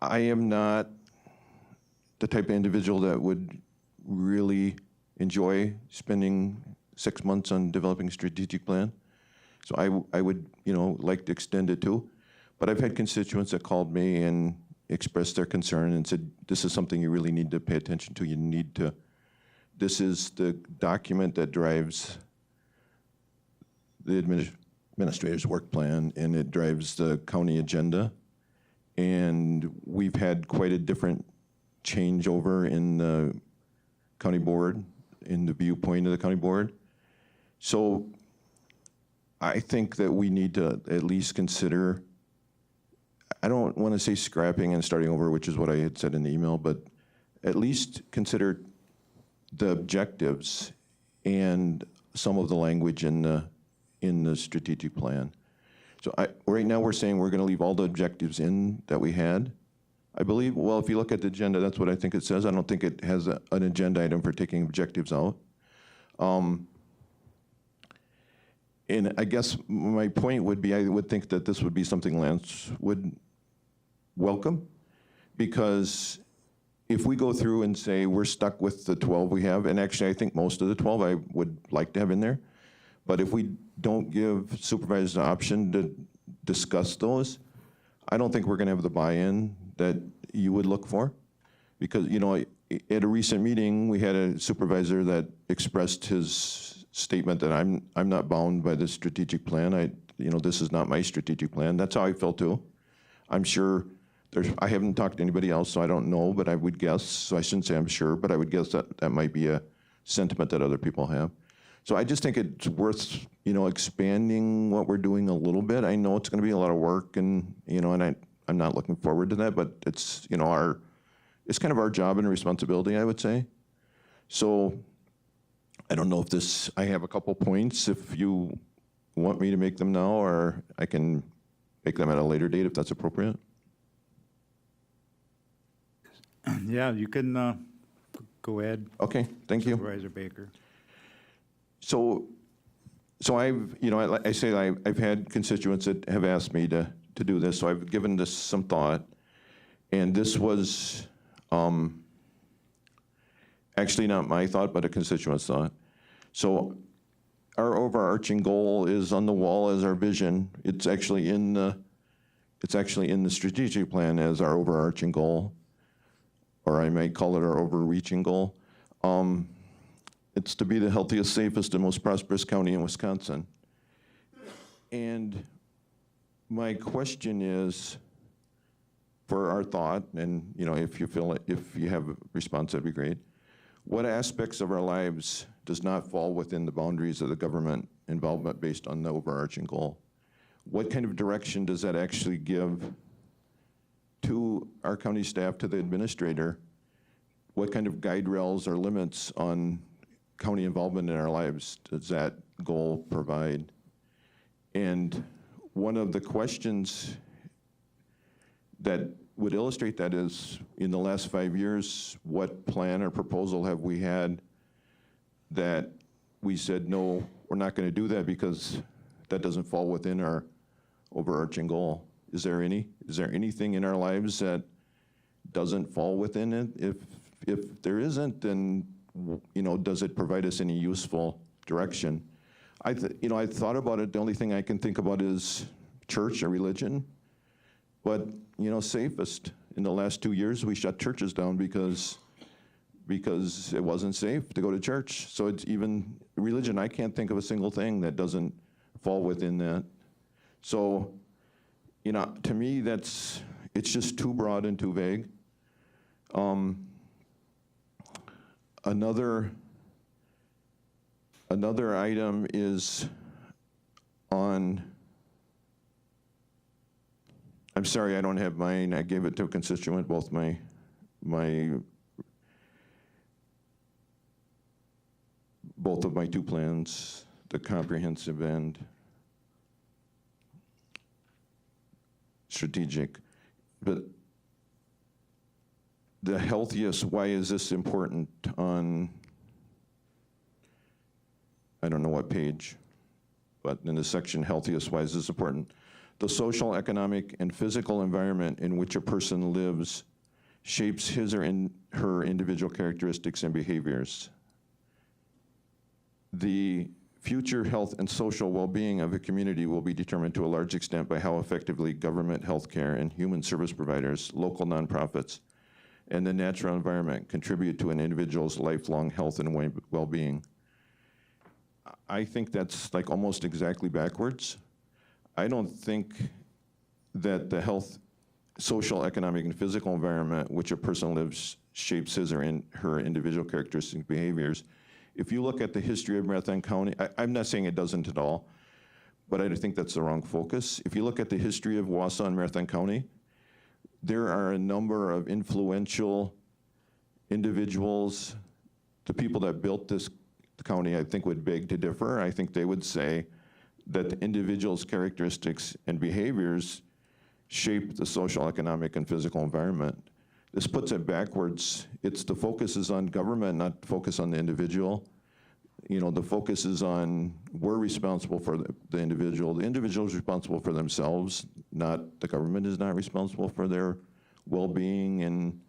I am not the type of individual that would really enjoy spending 6 months on developing a strategic plan. So I would, like to extend it too. But I've had constituents that called me and expressed their concern and said, this is something you really need to pay attention to. This is the document that drives the administrator's work plan, and it drives the county agenda. And we've had quite a different changeover in the county board, in the viewpoint of the county board. So I think that we need to at least consider, I don't want to say scrapping and starting over, which is what I had said in the email, but at least consider the objectives and some of the language in the strategic plan. So right now we're saying we're going to leave all the objectives in that we had, I believe. Well, if you look at the agenda, that's what I think it says. I don't think it has an agenda item for taking objectives out. And I guess my point would be, I would think that this would be something Lance would welcome, because if we go through and say we're stuck with the 12 we have, and actually I think most of the 12 I would like to have in there, but if we don't give supervisors the option to discuss those, I don't think we're going to have the buy-in that you would look for. Because, at a recent meeting, we had a supervisor that expressed his statement that I'm not bound by the strategic plan. This is not my strategic plan. That's how I feel too. I'm sure I haven't talked to anybody else, so I don't know, but I would guess, so I shouldn't say I'm sure, but I would guess that might be a sentiment that other people have. So I just think it's worth, expanding what we're doing a little bit. I know it's gonna be a lot of work and, and I'm not looking forward to that, but it's, it's kind of our job and responsibility, I would say. So I don't know if I have a couple points if you want me to make them now, or I can make them at a later date if that's appropriate. Yeah, you can go ahead, Okay, thank you. Supervisor Baker. So I've had constituents that have asked me to do this, so I've given this some thought. And this was actually not my thought, but a constituent's thought. So our overarching goal is on the wall as our vision. It's actually in the strategic plan as our overarching goal, or I might call it our overreaching goal. It's to be the healthiest, safest, and most prosperous county in Wisconsin. And my question is, for our thought, and if you have a response, that'd be great. What aspects of our lives does not fall within the boundaries of the government involvement based on the overarching goal? What kind of direction does that actually give to our county staff, to the administrator? What kind of guide rails or limits on county involvement in our lives does that goal provide? And one of the questions that would illustrate that is, in the last 5 years, what plan or proposal have we had that we said, no, we're not going to do that because that doesn't fall within our overarching goal? Is there anything in our lives that doesn't fall within it? If there isn't, then does it provide us any useful direction? I thought about it. The only thing I can think about is church or religion. But safest. In the last 2 years, we shut churches down because it wasn't safe to go to church. So it's even religion. I can't think of a single thing that doesn't fall within that. So, to me, it's just too broad and too vague. Another item is on, I'm sorry, I don't have mine. I gave it to a constituent, both both of my two plans, the comprehensive and strategic. But the healthiest, why is this important on, I don't know what page, but in the section healthiest, why is this important? The social, economic, and physical environment in which a person lives shapes his or her individual characteristics and behaviors. The future health and social well-being of a community will be determined to a large extent by how effectively government, healthcare, and human service providers, local nonprofits, and the natural environment contribute to an individual's lifelong health and well-being. I think that's like almost exactly backwards. I don't think that the health, social, economic, and physical environment which a person lives shapes his or her individual characteristics and behaviors. If you look at the history of Marathon County, I'm not saying it doesn't at all, but I think that's the wrong focus. If you look at the history of Wausau and Marathon County, there are a number of influential individuals. The people that built this county, I think, would beg to differ. I think they would say that the individual's characteristics and behaviors shape the social, economic, and physical environment. This puts it backwards. The focus is on government, not focus on the individual. The focus is on, we're responsible for the individual. The individual is responsible for themselves, not the government is not responsible for their well-being. And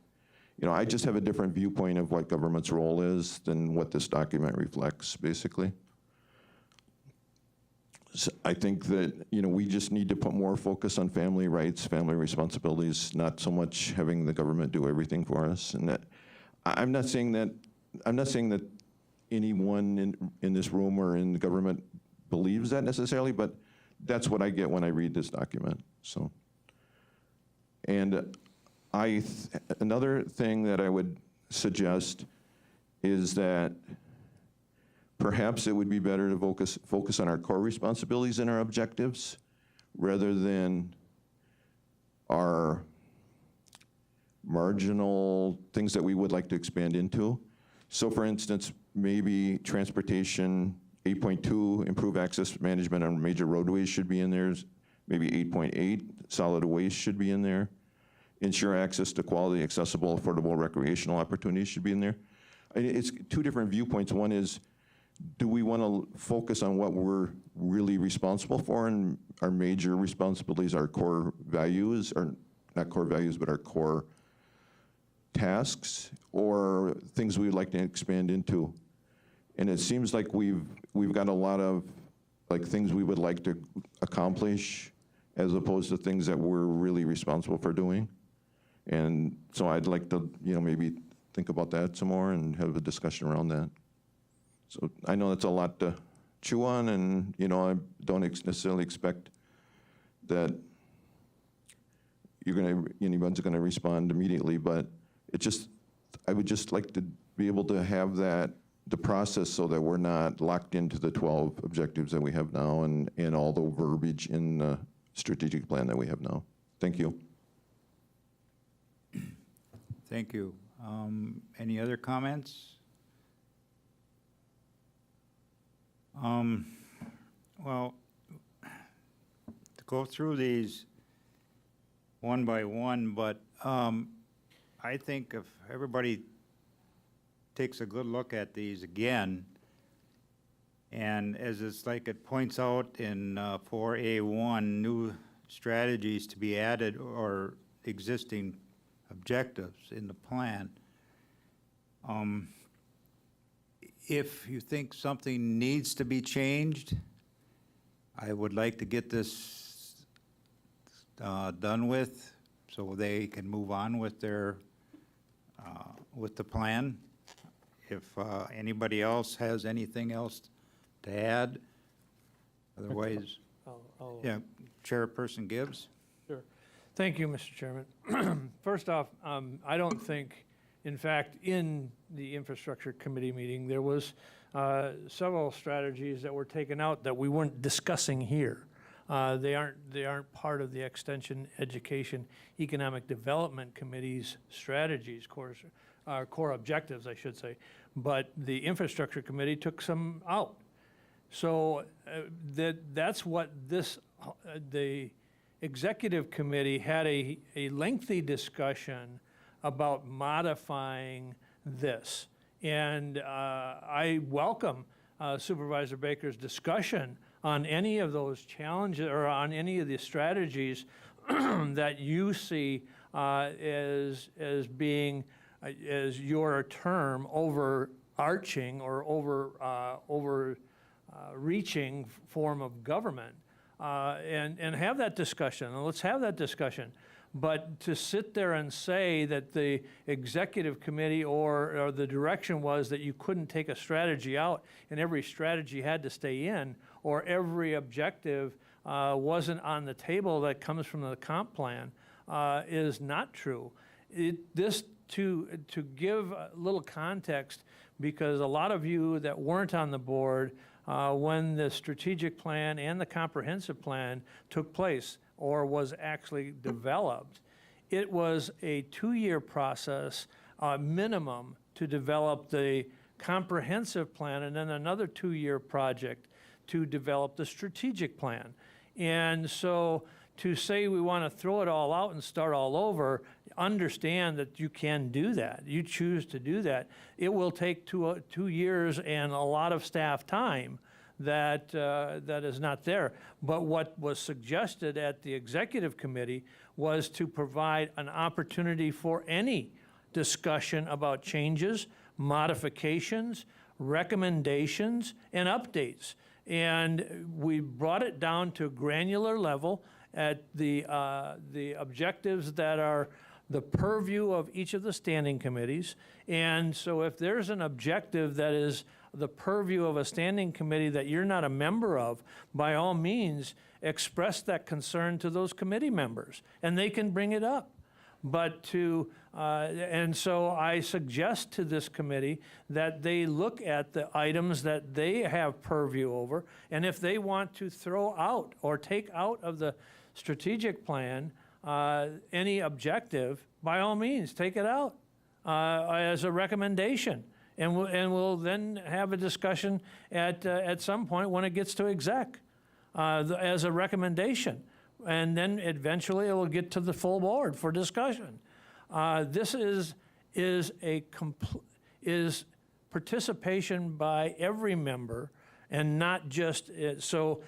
I just have a different viewpoint of what government's role is than what this document reflects, basically. So I think that, we just need to put more focus on family rights, family responsibilities, not so much having the government do everything for us. And that, I'm not saying that anyone in this room or in the government believes that necessarily, but that's what I get when I read this document, so. And another thing that I would suggest is that perhaps it would be better to focus on our core responsibilities and our objectives rather than our marginal things that we would like to expand into. So for instance, maybe transportation, 8.2, improve access management on major roadways should be in there. Maybe 8.8, solid waste should be in there. Ensure access to quality, accessible, affordable recreational opportunities should be in there. It's two different viewpoints. One is, do we want to focus on what we're really responsible for, and our major responsibilities, our core values, or not core values, but our core tasks, or things we would like to expand into? And it seems like we've got a lot of things we would like to accomplish as opposed to things that we're really responsible for doing. And so I'd like to, maybe think about that some more and have a discussion around that. So I know that's a lot to chew on, and I don't necessarily expect that anyone's gonna respond immediately, but I would just like to be able to have the process so that we're not locked into the 12 objectives that we have now and all the verbiage in the strategic plan that we have now. Thank you. Thank you. Any other comments? Well, to go through these one by one, but I think if everybody takes a good look at these again, and as it points out in 4A1, new strategies to be added or existing objectives in the plan. If you think something needs to be changed, I would like to get this done with so they can move on with their with the plan. If anybody else has anything else to add, otherwise, yeah, Chairperson Gibbs. Sure. Thank you, Mr. Chairman. First off, I don't think, in fact, in the Infrastructure Committee meeting, there was several strategies that were taken out that we weren't discussing here. They aren't part of the Extension, Education, Economic Development Committee's strategies, core objectives, I should say. But the Infrastructure Committee took some out. So that's what the Executive Committee had a lengthy discussion about modifying this. And I welcome Supervisor Baker's discussion on any of those challenges or on any of the strategies that you see as being, as your term, overarching or overreaching form of government. And have that discussion, and let's have that discussion. But to sit there and say that the Executive Committee or the direction was that you couldn't take a strategy out and every strategy had to stay in, or every objective wasn't on the table that comes from the comp plan is not true. To give a little context, because a lot of you that weren't on the board when the strategic plan and the comprehensive plan took place or was actually developed, it was a 2-year process minimum to develop the comprehensive plan, and then another 2-year project to develop the strategic plan. And so to say we want to throw it all out and start all over, understand that you can do that. You choose to do that. It will take 2 years and a lot of staff time that is not there. But what was suggested at the Executive Committee was to provide an opportunity for any discussion about changes, modifications, recommendations, and updates. And we brought it down to a granular level at the objectives that are the purview of each of the standing committees. And so if there's an objective that is the purview of a standing committee that you're not a member of, by all means, express that concern to those committee members, and they can bring it up. But and so I suggest to this committee that they look at the items that they have purview over, and if they want to throw out or take out of the strategic plan any objective, by all means, take it out as a recommendation. And we'll then have a discussion at some point when it gets to exec as a recommendation. And then eventually it will get to the full board for discussion. This is participation by every member and not just, so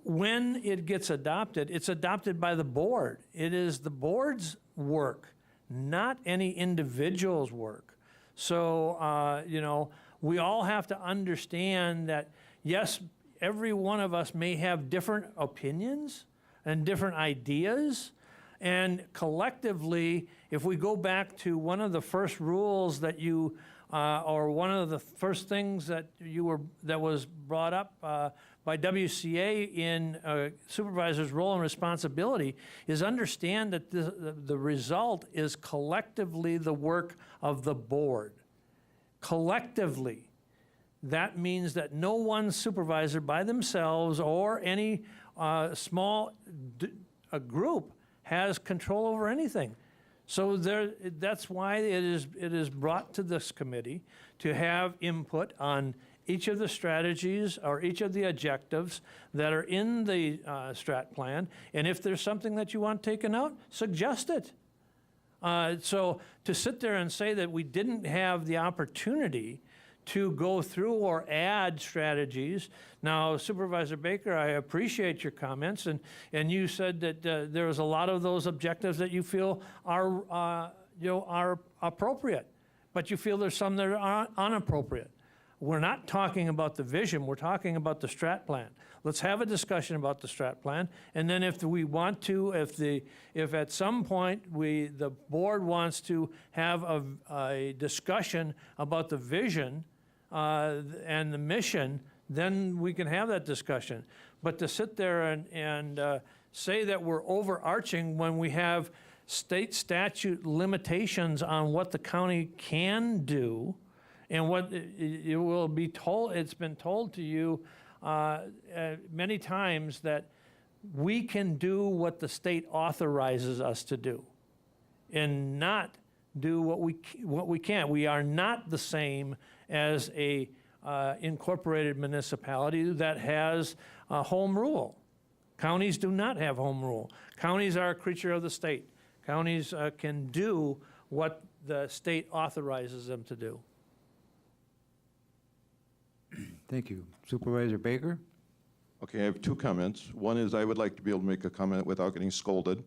when it gets adopted, it's adopted by the board. It is the board's work, not any individual's work. So, you know, we all have to understand that, yes, every one of us may have different opinions and different ideas, and collectively, if we go back to one of the first rules that you, or one of the first things that was brought up by WCA in supervisor's role and responsibility, is understand that the result is collectively the work of the board. Collectively. That means that no one supervisor by themselves or any small group has control over anything. So that's why it is brought to this committee to have input on each of the strategies or each of the objectives that are in the strat plan. And if there's something that you want taken out, suggest it. So to sit there and say that we didn't have the opportunity to go through or add strategies. Now, Supervisor Baker, I appreciate your comments, and you said that there was a lot of those objectives that you feel are appropriate, but you feel there's some that are inappropriate. We're not talking about the vision, we're talking about the strat plan. Let's have a discussion about the strat plan, and then if we want to, if at some point the board wants to have a discussion about the vision and the mission, then we can have that discussion. But to sit there and say that we're overarching when we have state statute limitations on what the county can do, and what it will be told, it's been told to you many times that we can do what the state authorizes us to do and not do what we can't. We are not the same as a incorporated municipality that has home rule. Counties do not have home rule. Counties are a creature of the state. Counties can do what the state authorizes them to do. Thank you. Supervisor Baker? Okay, I have two comments. One is I would like to be able to make a comment without getting scolded.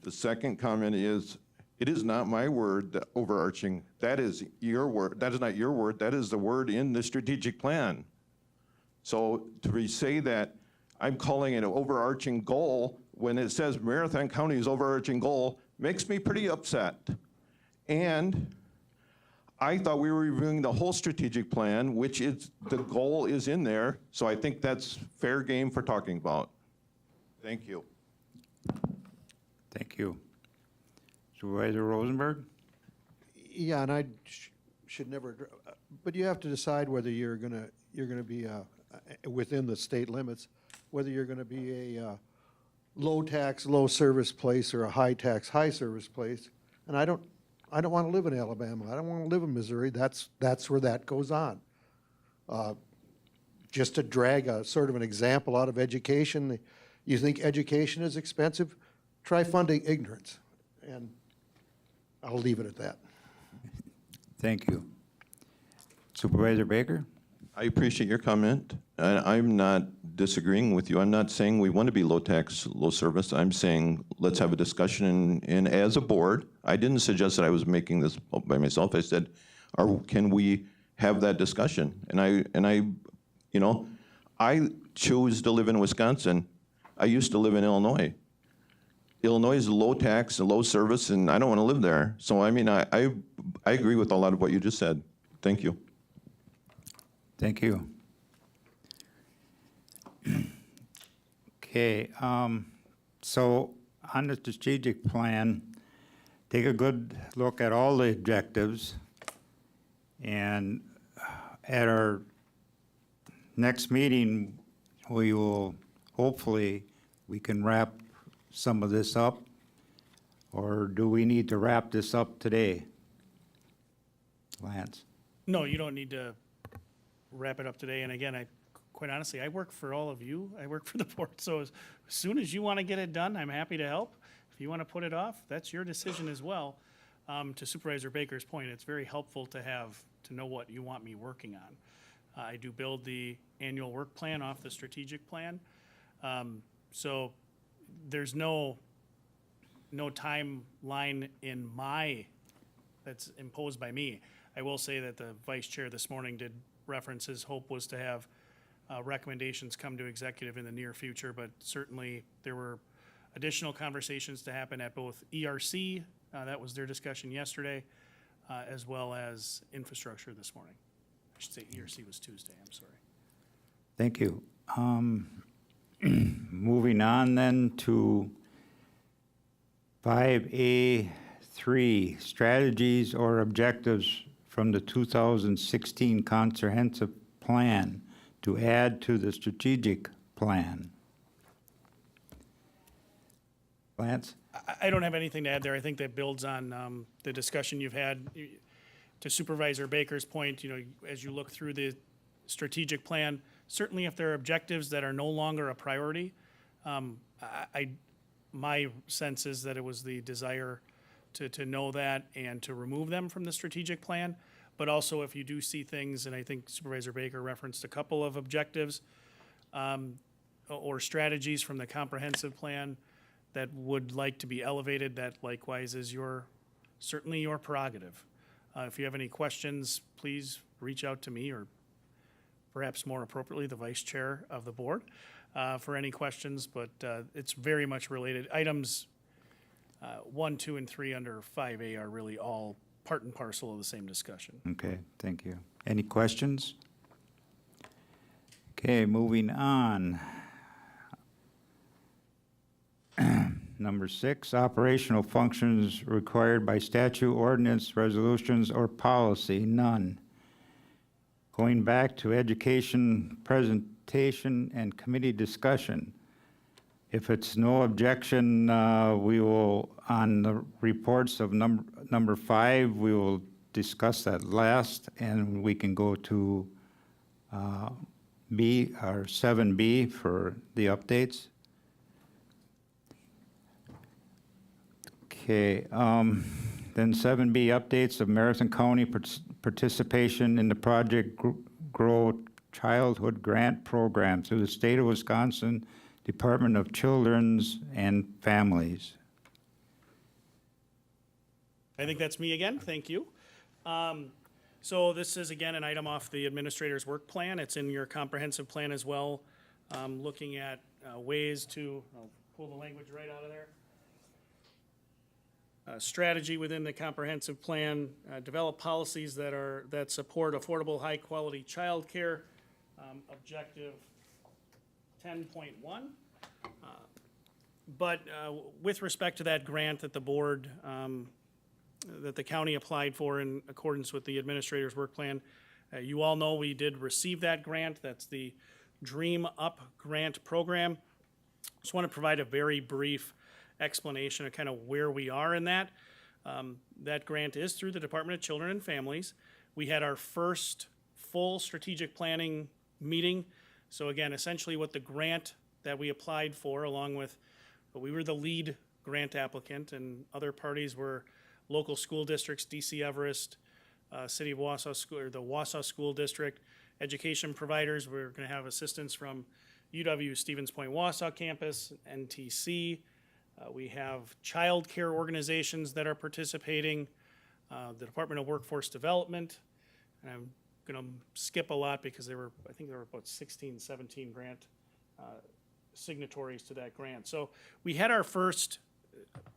The second comment is, it is not my word, that overarching. That is your word. That is not your word. That is the word in the strategic plan. So to say that I'm calling it an overarching goal when it says Marathon County's overarching goal makes me pretty upset. And I thought we were reviewing the whole strategic plan, which is, the goal is in there. So I think that's fair game for talking about. Thank you. Thank you. Supervisor Rosenberg? Yeah, and I should never, but you have to decide whether you're gonna be within the state limits, whether you're gonna be a low tax, low service place or a high tax, high service place. And I don't want to live in Alabama. I don't want to live in Missouri. That's where that goes on. Just to drag a sort of an example out of education, you think education is expensive? Try funding ignorance. And I'll leave it at that. Thank you. Supervisor Baker? I appreciate your comment. I'm not disagreeing with you. I'm not saying we want to be low tax, low service. I'm saying let's have a discussion, and as a board, I didn't suggest that I was making this by myself. I said, can we have that discussion? And I, you know, I chose to live in Wisconsin. I used to live in Illinois. Illinois is low tax and low service, and I don't want to live there. So I mean, I agree with a lot of what you just said. Thank you. Thank you. Okay, so on the strategic plan, take a good look at all the objectives, and at our next meeting, we will, hopefully, we can wrap some of this up, or do we need to wrap this up today? Lance? No, you don't need to wrap it up today. And again, quite honestly, I work for all of you. I work for the board. So as soon as you want to get it done, I'm happy to help. If you want to put it off, that's your decision as well. To Supervisor Baker's point, it's very helpful to know what you want me working on. I do build the annual work plan off the strategic plan. So there's no timeline that's imposed by me. I will say that the vice chair this morning did reference his hope was to have recommendations come to executive in the near future, but certainly there were additional conversations to happen at both ERC, that was their discussion yesterday, as well as infrastructure this morning. I should say ERC was Tuesday, I'm sorry. Thank you. Moving on then to 5A3, strategies or objectives from the 2016 comprehensive plan to add to the strategic plan. Lance? I don't have anything to add there. I think that builds on the discussion you've had. To Supervisor Baker's point, as you look through the strategic plan, certainly if there are objectives that are no longer a priority, my sense is that it was the desire to know that and to remove them from the strategic plan. But also if you do see things, and I think Supervisor Baker referenced a couple of objectives or strategies from the comprehensive plan that would like to be elevated, that likewise is certainly your prerogative. If you have any questions, please reach out to me, or perhaps more appropriately, the vice chair of the board for any questions, but it's very much related. Items 1, 2, and 3 under 5A are really all part and parcel of the same discussion. Okay, thank you. Any questions? Okay, moving on. Number 6, operational functions required by statute, ordinance, resolutions, or policy, none. Going back to education presentation and committee discussion. If it's no objection, we will, on the reports of number 5, we will discuss that last, and we can go to B, or 7B for the updates. Okay, then 7B, updates of Marathon County participation in the Project Grow Childhood Grant Program through the State of Wisconsin Department of Children's and Families. I think that's me again. Thank you. So this is, again, an item off the administrator's work plan. It's in your comprehensive plan as well, looking at ways to, I'll pull the language right out of there. Strategy within the comprehensive plan, develop policies that support affordable, high-quality childcare. Objective 10.1. But with respect to that grant that the board, that the county applied for in accordance with the administrator's work plan, you all know we did receive that grant. That's the Dream Up Grant Program. Just want to provide a very brief explanation of kind of where we are in that. That grant is through the Department of Children and Families. We had our first full strategic planning meeting. So again, essentially what the grant that we applied for, along with, we were the lead grant applicant, and other parties were local school districts, DC Everest, City of Wausau School, or the Wausau School District, education providers. We're going to have assistance from UW Stevens Point Wausau campus, NTC. We have child care organizations that are participating, the Department of Workforce Development, and I'm going to skip a lot because I think there were about 16, 17 grant signatories to that grant. So we had our first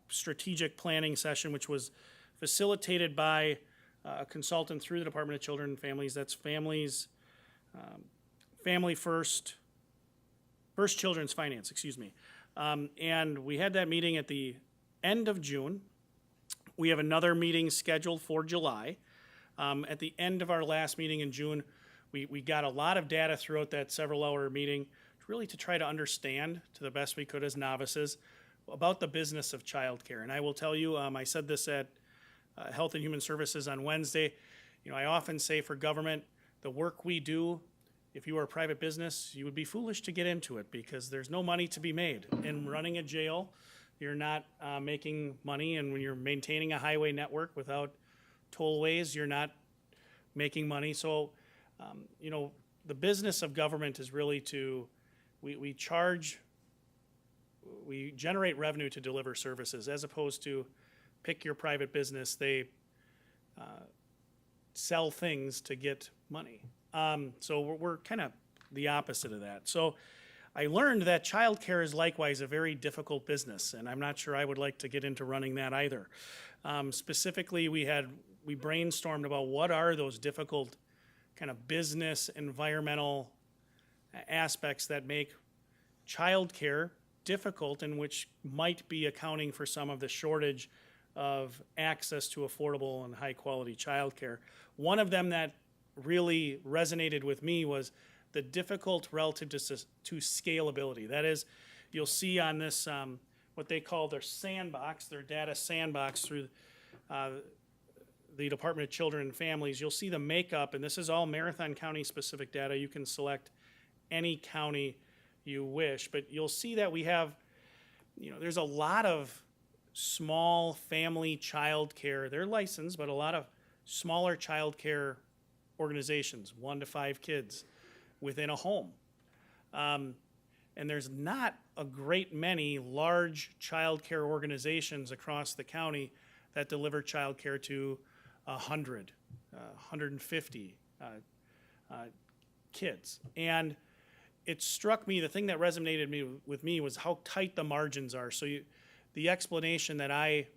strategic planning session, which was facilitated by a consultant through the Department of Children and Families. That's Families Family First Children's Finance, excuse me. And we had that meeting at the end of June. We have another meeting scheduled for July. At the end of our last meeting in June, we got a lot of data throughout that several-hour meeting, really to try to understand, to the best we could as novices, about the business of childcare. And I will tell you, I said this at Health and Human Services on Wednesday. I often say for government, the work we do, if you were a private business, you would be foolish to get into it because there's no money to be made. In running a jail, you're not making money, and when you're maintaining a highway network without tollways, you're not making money. So, the business of government is really we generate revenue to deliver services, as opposed to pick your private business. They sell things to get money. So we're kind of the opposite of that. So I learned that childcare is likewise a very difficult business, and I'm not sure I would like to get into running that either. Specifically, we brainstormed about what are those difficult kind of business, environmental aspects that make childcare difficult, and which might be accounting for some of the shortage of access to affordable and high-quality childcare. One of them that really resonated with me was the difficult relative to scalability. That is, you'll see on this what they call their sandbox, their data sandbox through the Department of Children and Families. You'll see the makeup, and this is all Marathon County specific data. You can select any county you wish, but you'll see that we have, there's a lot of small family childcare. They're licensed, but a lot of smaller childcare organizations, 1 to 5 kids within a home. And there's not a great many large childcare organizations across the county that deliver childcare to 100, 150 kids. And it struck me, the thing that resonated with me was how tight the margins are. So the explanation that I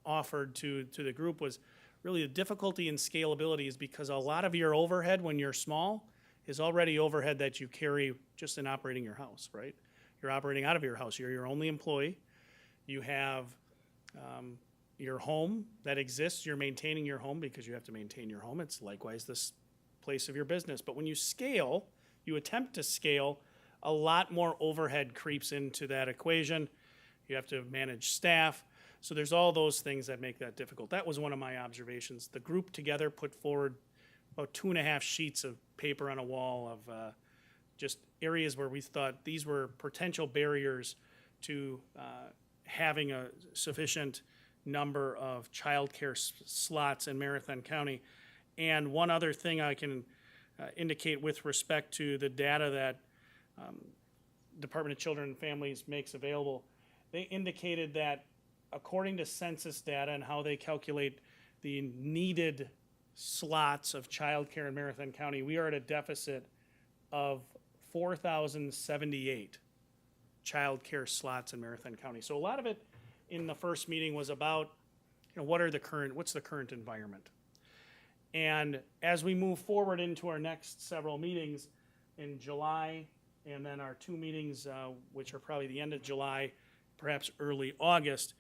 offered to the group was really the difficulty in scalability is because a lot of your overhead when you're small is already overhead that you carry just in operating your house, right? You're operating out of your house. You're your only employee. You have your home that exists. You're maintaining your home because you have to maintain your home. It's likewise this place of your business. But when you scale, you attempt to scale, a lot more overhead creeps into that equation. You have to manage staff. So there's all those things that make that difficult. That was one of my observations. The group together put forward about 2.5 sheets of paper on a wall of just areas where we thought these were potential barriers to having a sufficient number of childcare slots in Marathon County. And one other thing I can indicate with respect to the data that Department of Children and Families makes available, they indicated that according to census data and how they calculate the needed slots of childcare in Marathon County, we are at a deficit of 4,078 childcare slots in Marathon County. So a lot of it in the first meeting was about, what's the current environment? And as we move forward into our next several meetings in July, and then our 2 meetings, which are probably the end of July, perhaps early August,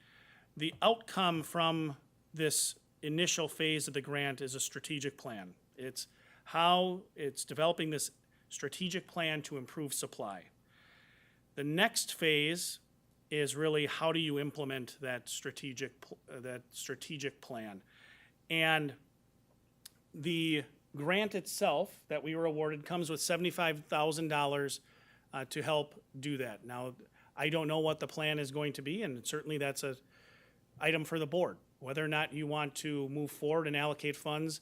the outcome from this initial phase of the grant is a strategic plan. It's developing this strategic plan to improve supply. The next phase is really how do you implement that strategic plan. And the grant itself that we were awarded comes with $75,000 to help do that. Now, I don't know what the plan is going to be, and certainly that's an item for the board. Whether or not you want to move forward and allocate funds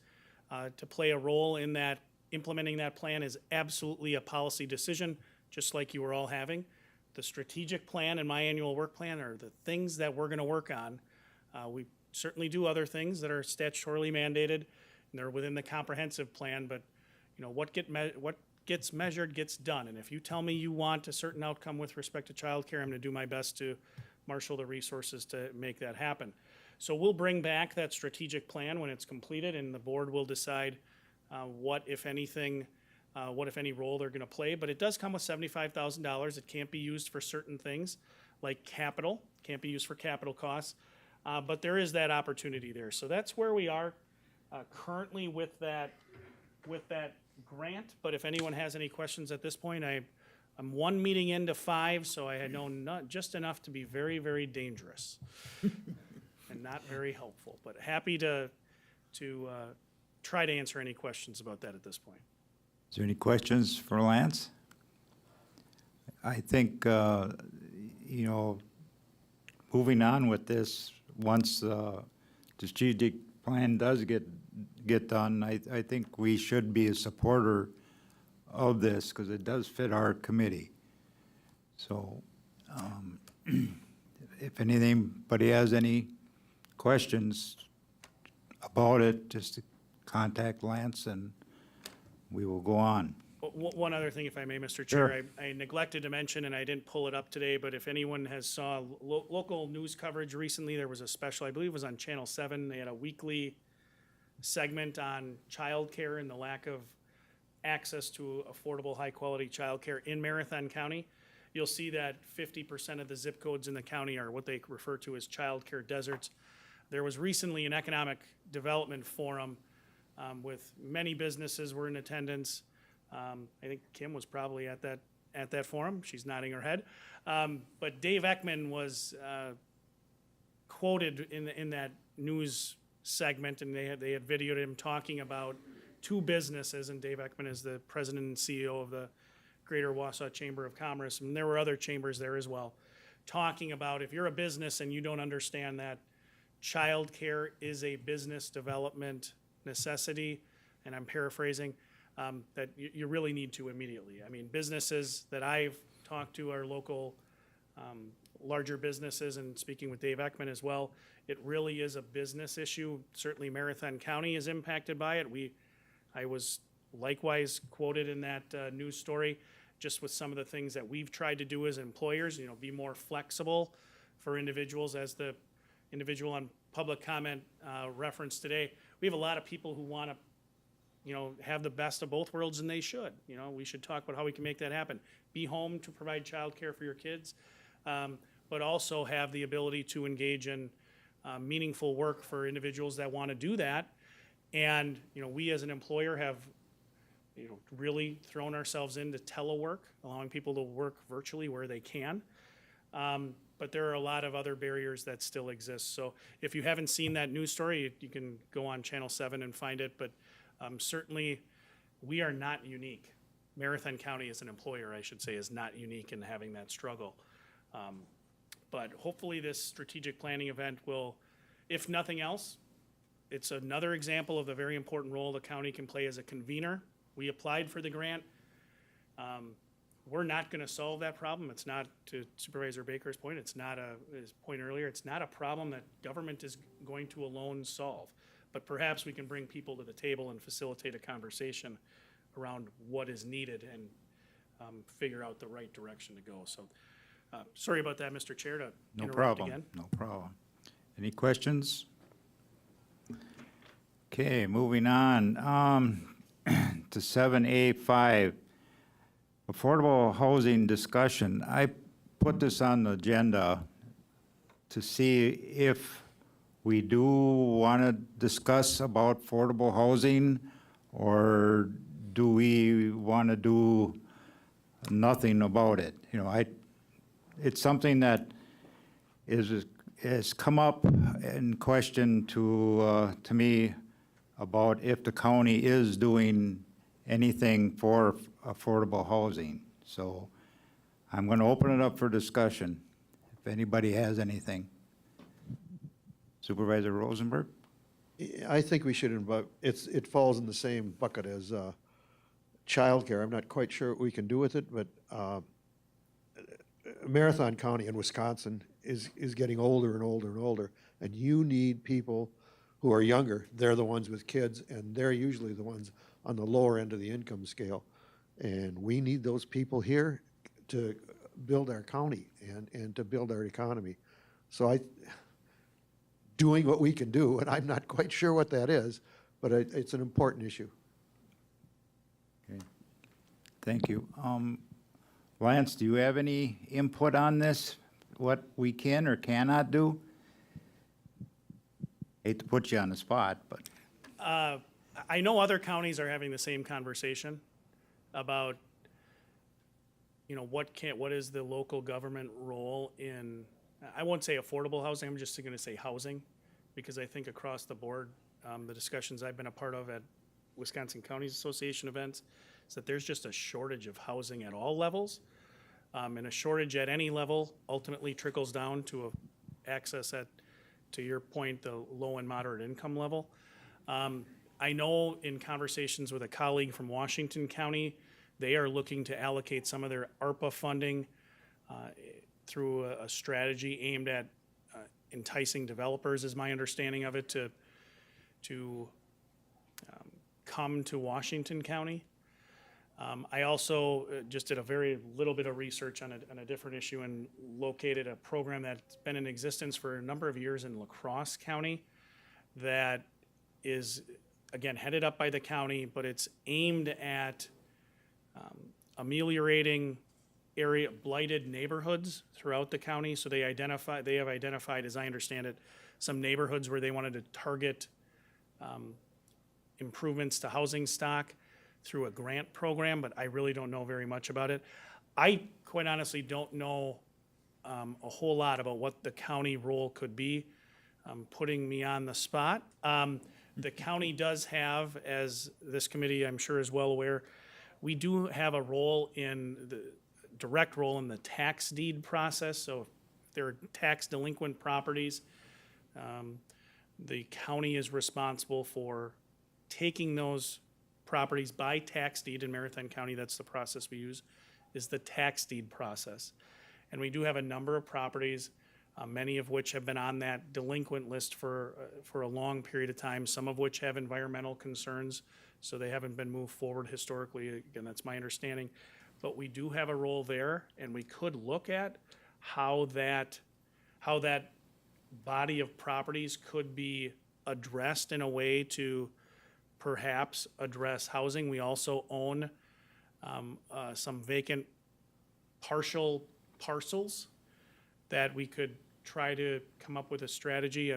to play a role in that, implementing that plan is absolutely a policy decision, just like you were all having. The strategic plan and my annual work plan are the things that we're going to work on. We certainly do other things that are statutorily mandated, and they're within the comprehensive plan, but what gets measured gets done. And if you tell me you want a certain outcome with respect to childcare, I'm going to do my best to marshal the resources to make that happen. So we'll bring back that strategic plan when it's completed, and the board will decide what, if anything, what, if any, role they're going to play. But it does come with $75,000. It can't be used for certain things like capital, can't be used for capital costs. But there is that opportunity there. So that's where we are currently with that grant. But if anyone has any questions at this point, I'm one meeting into 5, so I know not just enough to be very, very dangerous and not very helpful. But happy to try to answer any questions about that at this point. Is there any questions for Lance? I think, moving on with this, once the strategic plan does get done, I think we should be a supporter of this because it does fit our committee. So if anybody has any questions about it, just contact Lance and we will go on. One other thing, if I may, Mr. Chair, Sure. I neglected to mention, and I didn't pull it up today, but if anyone has saw local news coverage recently, there was a special, I believe it was on Channel 7. They had a weekly segment on childcare and the lack of access to affordable, high-quality childcare in Marathon County. You'll see that 50% of the zip codes in the county are what they refer to as childcare deserts. There was recently an economic development forum with many businesses were in attendance. I think Kim was probably at that forum. She's nodding her head. But Dave Ekman was quoted in that news segment, and they had videoed him talking about 2 businesses, and Dave Ekman is the president and CEO of the Greater Wausau Chamber of Commerce, and there were other chambers there as well, talking about if you're a business and you don't understand that childcare is a business development necessity, and I'm paraphrasing, that you really need to immediately. I mean, businesses that I've talked to are local, larger businesses, and speaking with Dave Ekman as well, it really is a business issue. Certainly Marathon County is impacted by it. I was likewise quoted in that news story, just with some of the things that we've tried to do as employers, be more flexible for individuals. As the individual on public comment referenced today, we have a lot of people who want to have the best of both worlds, and they should. We should talk about how we can make that happen. Be home to provide childcare for your kids, but also have the ability to engage in meaningful work for individuals that want to do that. And, we as an employer have, really thrown ourselves into telework, allowing people to work virtually where they can. But there are a lot of other barriers that still exist. So if you haven't seen that news story, you can go on Channel 7 and find it. But certainly, we are not unique. Marathon County as an employer, I should say, is not unique in having that struggle. But hopefully this strategic planning event will, if nothing else, it's another example of the very important role the county can play as a convener. We applied for the grant. We're not going to solve that problem. It's not, to Supervisor Baker's point, his point earlier, it's not a problem that government is going to alone solve. But perhaps we can bring people to the table and facilitate a conversation around what is needed and figure out the right direction to go. So sorry about that, Mr. Chair, to interrupt again. No problem. Any questions? Okay, moving on to 7A5, affordable housing discussion. I put this on the agenda to see if we do want to discuss about affordable housing, or do we want to do nothing about it? It's something that has come up in question to me about if the county is doing anything for affordable housing. So I'm going to open it up for discussion, if anybody has anything. Supervisor Rosenberg? I think we should invite, it falls in the same bucket as childcare. I'm not quite sure what we can do with it, but Marathon County in Wisconsin is getting older and older and older, and you need people who are younger. They're the ones with kids, and they're usually the ones on the lower end of the income scale. And we need those people here to build our county and to build our economy. So doing what we can do, and I'm not quite sure what that is, but it's an important issue. Okay. Thank you. Lance, do you have any input on this? What we can or cannot do? Hate to put you on the spot, but. I know other counties are having the same conversation about, what is the local government role in, I won't say affordable housing, I'm just gonna say housing, because I think across the board, the discussions I've been a part of at Wisconsin Counties Association events, is that there's just a shortage of housing at all levels. And a shortage at any level ultimately trickles down to access at, to your point, the low and moderate income level. I know in conversations with a colleague from Washington County, they are looking to allocate some of their ARPA funding through a strategy aimed at enticing developers, is my understanding of it, to come to Washington County. I also just did a very little bit of research on a different issue and located a program that's been in existence for a number of years in La Crosse County that is, again, headed up by the county, but it's aimed at ameliorating blighted neighborhoods throughout the county. So they have identified, as I understand it, some neighborhoods where they wanted to target improvements to housing stock through a grant program, but I really don't know very much about it. I quite honestly don't know a whole lot about what the county role could be, putting me on the spot. The county does have, as this committee I'm sure is well aware, we do have a role direct role in the tax deed process. So if there are tax delinquent properties, the county is responsible for taking those properties by tax deed. In Marathon County, that's the process we use, is the tax deed process. And we do have a number of properties, many of which have been on that delinquent list for a long period of time, some of which have environmental concerns, so they haven't been moved forward historically. Again, that's my understanding. But we do have a role there, and we could look at how that body of properties could be addressed in a way to perhaps address housing. We also own some vacant partial parcels that we could try to come up with a strategy.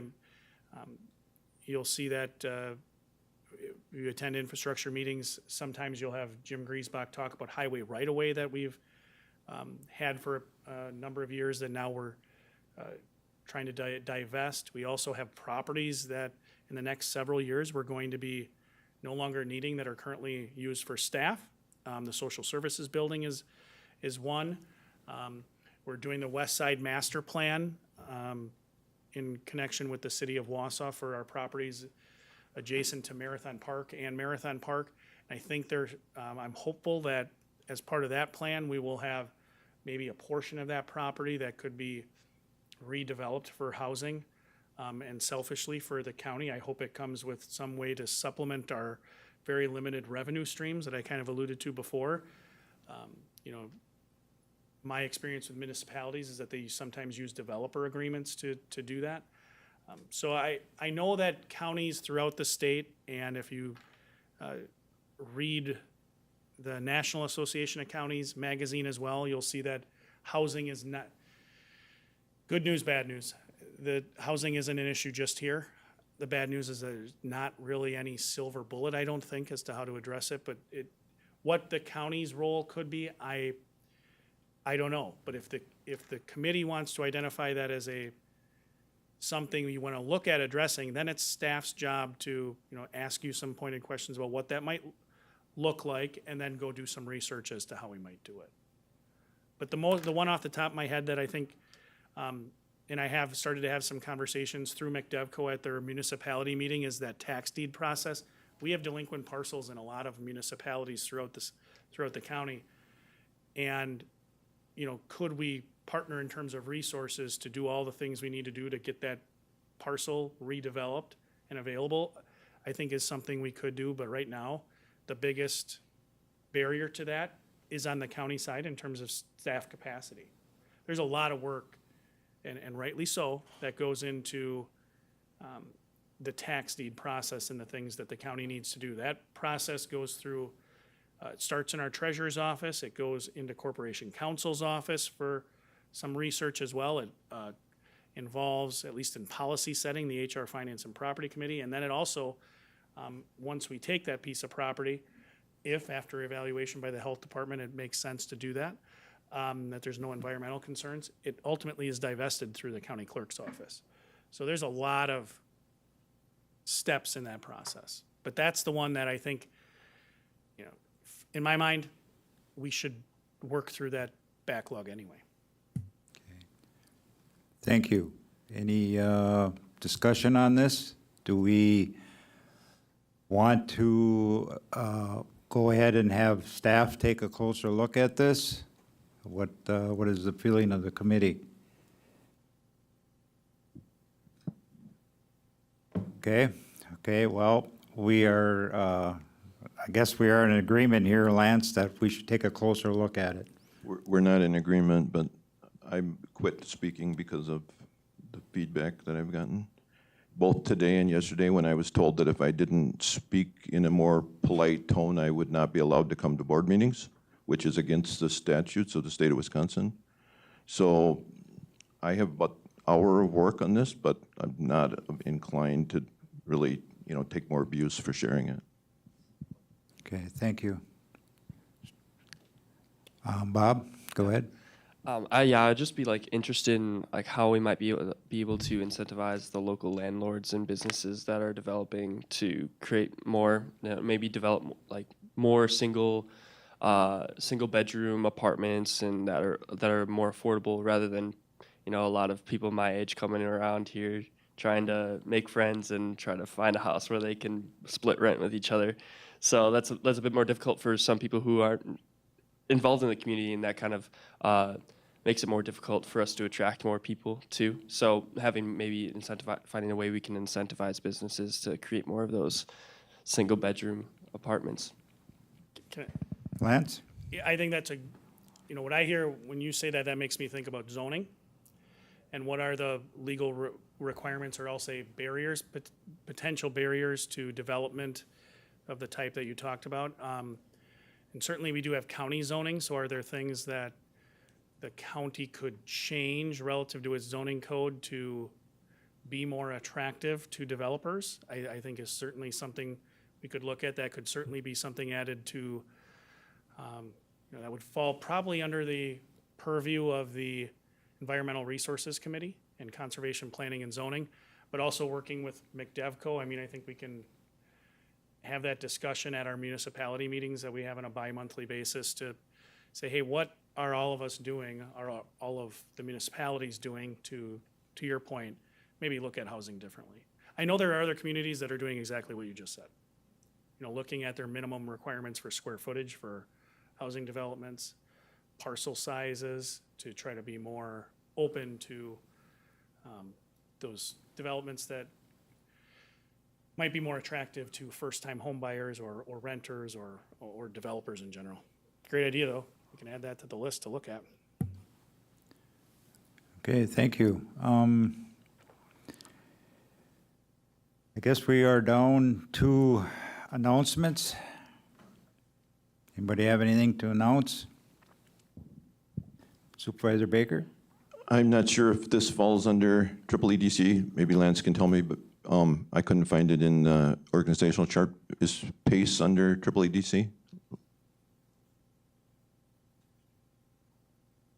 You'll see that if you attend infrastructure meetings, sometimes you'll have Jim Griesbach talk about highway right-of-way that we've had for a number of years that now we're trying to divest. We also have properties that in the next several years we're going to be no longer needing that are currently used for staff. The social services building is one. We're doing the West Side Master Plan in connection with the city of Wausau for our properties adjacent to Marathon Park and Marathon Park. And I think I'm hopeful that as part of that plan, we will have maybe a portion of that property that could be redeveloped for housing. And selfishly for the county, I hope it comes with some way to supplement our very limited revenue streams that I kind of alluded to before. My experience with municipalities is that they sometimes use developer agreements to do that. So I know that counties throughout the state, and if you read the National Association of Counties magazine as well, you'll see that housing is not, good news, bad news. The housing isn't an issue just here. The bad news is there's not really any silver bullet, I don't think, as to how to address it. But what the county's role could be, I don't know. But if the committee wants to identify that as something you want to look at addressing, then it's staff's job to ask you some pointed questions about what that might look like, and then go do some research as to how we might do it. But the one off the top of my head that I think. And I have started to have some conversations through McDevco at their municipality meeting, is that tax deed process. We have delinquent parcels in a lot of municipalities throughout the county. And, could we partner in terms of resources to do all the things we need to do to get that parcel redeveloped and available? I think is something we could do, but right now, the biggest barrier to that is on the county side in terms of staff capacity. There's a lot of work, and rightly so, that goes into the tax deed process and the things that the county needs to do. That process goes through It starts in our treasurer's office. It goes into corporation counsel's office for some research as well. It involves, at least in policy setting, the HR Finance and Property Committee. And then it also, once we take that piece of property, if after evaluation by the health department it makes sense to do that, that there's no environmental concerns, it ultimately is divested through the county clerk's office. So there's a lot of steps in that process. But that's the one that I think, you know, in my mind, we should work through that backlog anyway. Thank you. Any discussion on this? Do we want to go ahead and have staff take a closer look at this? What is the feeling of the committee? Okay, well, we are, I guess we are in agreement here, Lance, that we should take a closer look at it. We're not in agreement, but I quit speaking because of the feedback that I've gotten, both today and yesterday, when I was told that if I didn't speak in a more polite tone, I would not be allowed to come to board meetings, which is against the statutes of the state of Wisconsin. So I have about an hour of work on this, but I'm not inclined to really, take more abuse for sharing it. Okay, thank you. Bob, go ahead. I'd just be interested in how we might be able to incentivize the local landlords and businesses that are developing to create more, maybe develop more single bedroom apartments and that are more affordable rather than a lot of people my age coming around here trying to make friends and try to find a house where they can split rent with each other. So that's a bit more difficult for some people who aren't involved in the community, and that kind of makes it more difficult for us to attract more people too. So maybe finding a way we can incentivize businesses to create more of those single bedroom apartments. Lance? Yeah, I think that's what I hear when you say that, that makes me think about zoning and what are the legal requirements, or I'll say barriers, potential barriers to development of the type that you talked about. And certainly we do have county zoning, so are there things that the county could change relative to its zoning code to be more attractive to developers? I think is certainly something we could look at. That could certainly be something added to, that would fall probably under the purview of the Environmental Resources Committee and Conservation Planning and Zoning, but also working with McDevco. I think we can have that discussion at our municipality meetings that we have on a bi-monthly basis to say, hey, what are all of us doing, are all of the municipalities doing to your point, maybe look at housing differently. I know there are other communities that are doing exactly what you just said. Looking at their minimum requirements for square footage for housing developments, parcel sizes, to try to be more open to those developments that might be more attractive to first-time home buyers or renters or developers in general. Great idea, though. We can add that to the list to look at. Okay, thank you. I guess we are down to announcements. Anybody have anything to announce? Supervisor Baker? I'm not sure if this falls under EEDC. Maybe Lance can tell me, but I couldn't find it in the organizational chart. Is PACE under EEDC?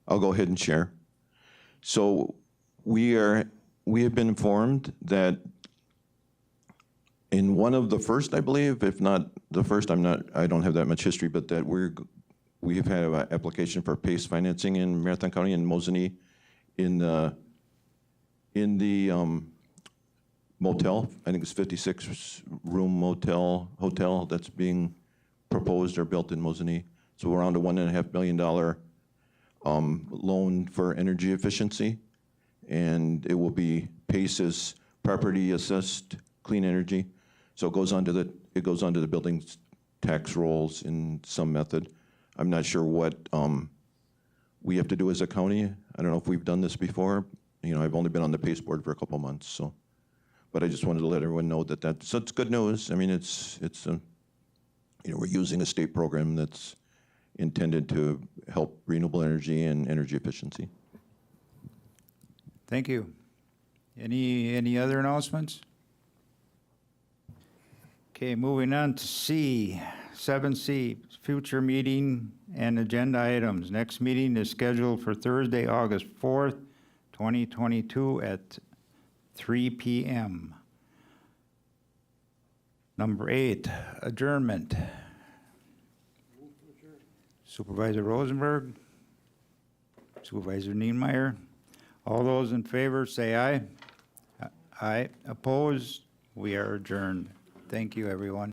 I'll go ahead and share. So we have been informed that in one of the first, I believe, if not the first, I don't have that much history, but that we have had an application for PACE financing in Marathon County and Mosinee in the motel. I think it's 56-room hotel that's being proposed or built in Mosinee. So we're around a $1.5 million loan for energy efficiency, and it will be PACE's property assessed clean energy. So it goes onto the building tax rolls in some method. I'm not sure what we have to do as a county. I don't know if we've done this before. I've only been on the PACE board for a couple months, so. But I just wanted to let everyone know so it's good news. It's we're using a state program that's intended to help renewable energy and energy efficiency. Thank you. Any other announcements? Okay, moving on to C, 7C, future meeting and agenda items. Next meeting is scheduled for Thursday, August 4th, 2022 at 3 p.m. Number 8, adjournment. Supervisor Rosenberg, Supervisor Niemeyer. All those in favor say aye. Aye. Opposed? We are adjourned. Thank you, everyone.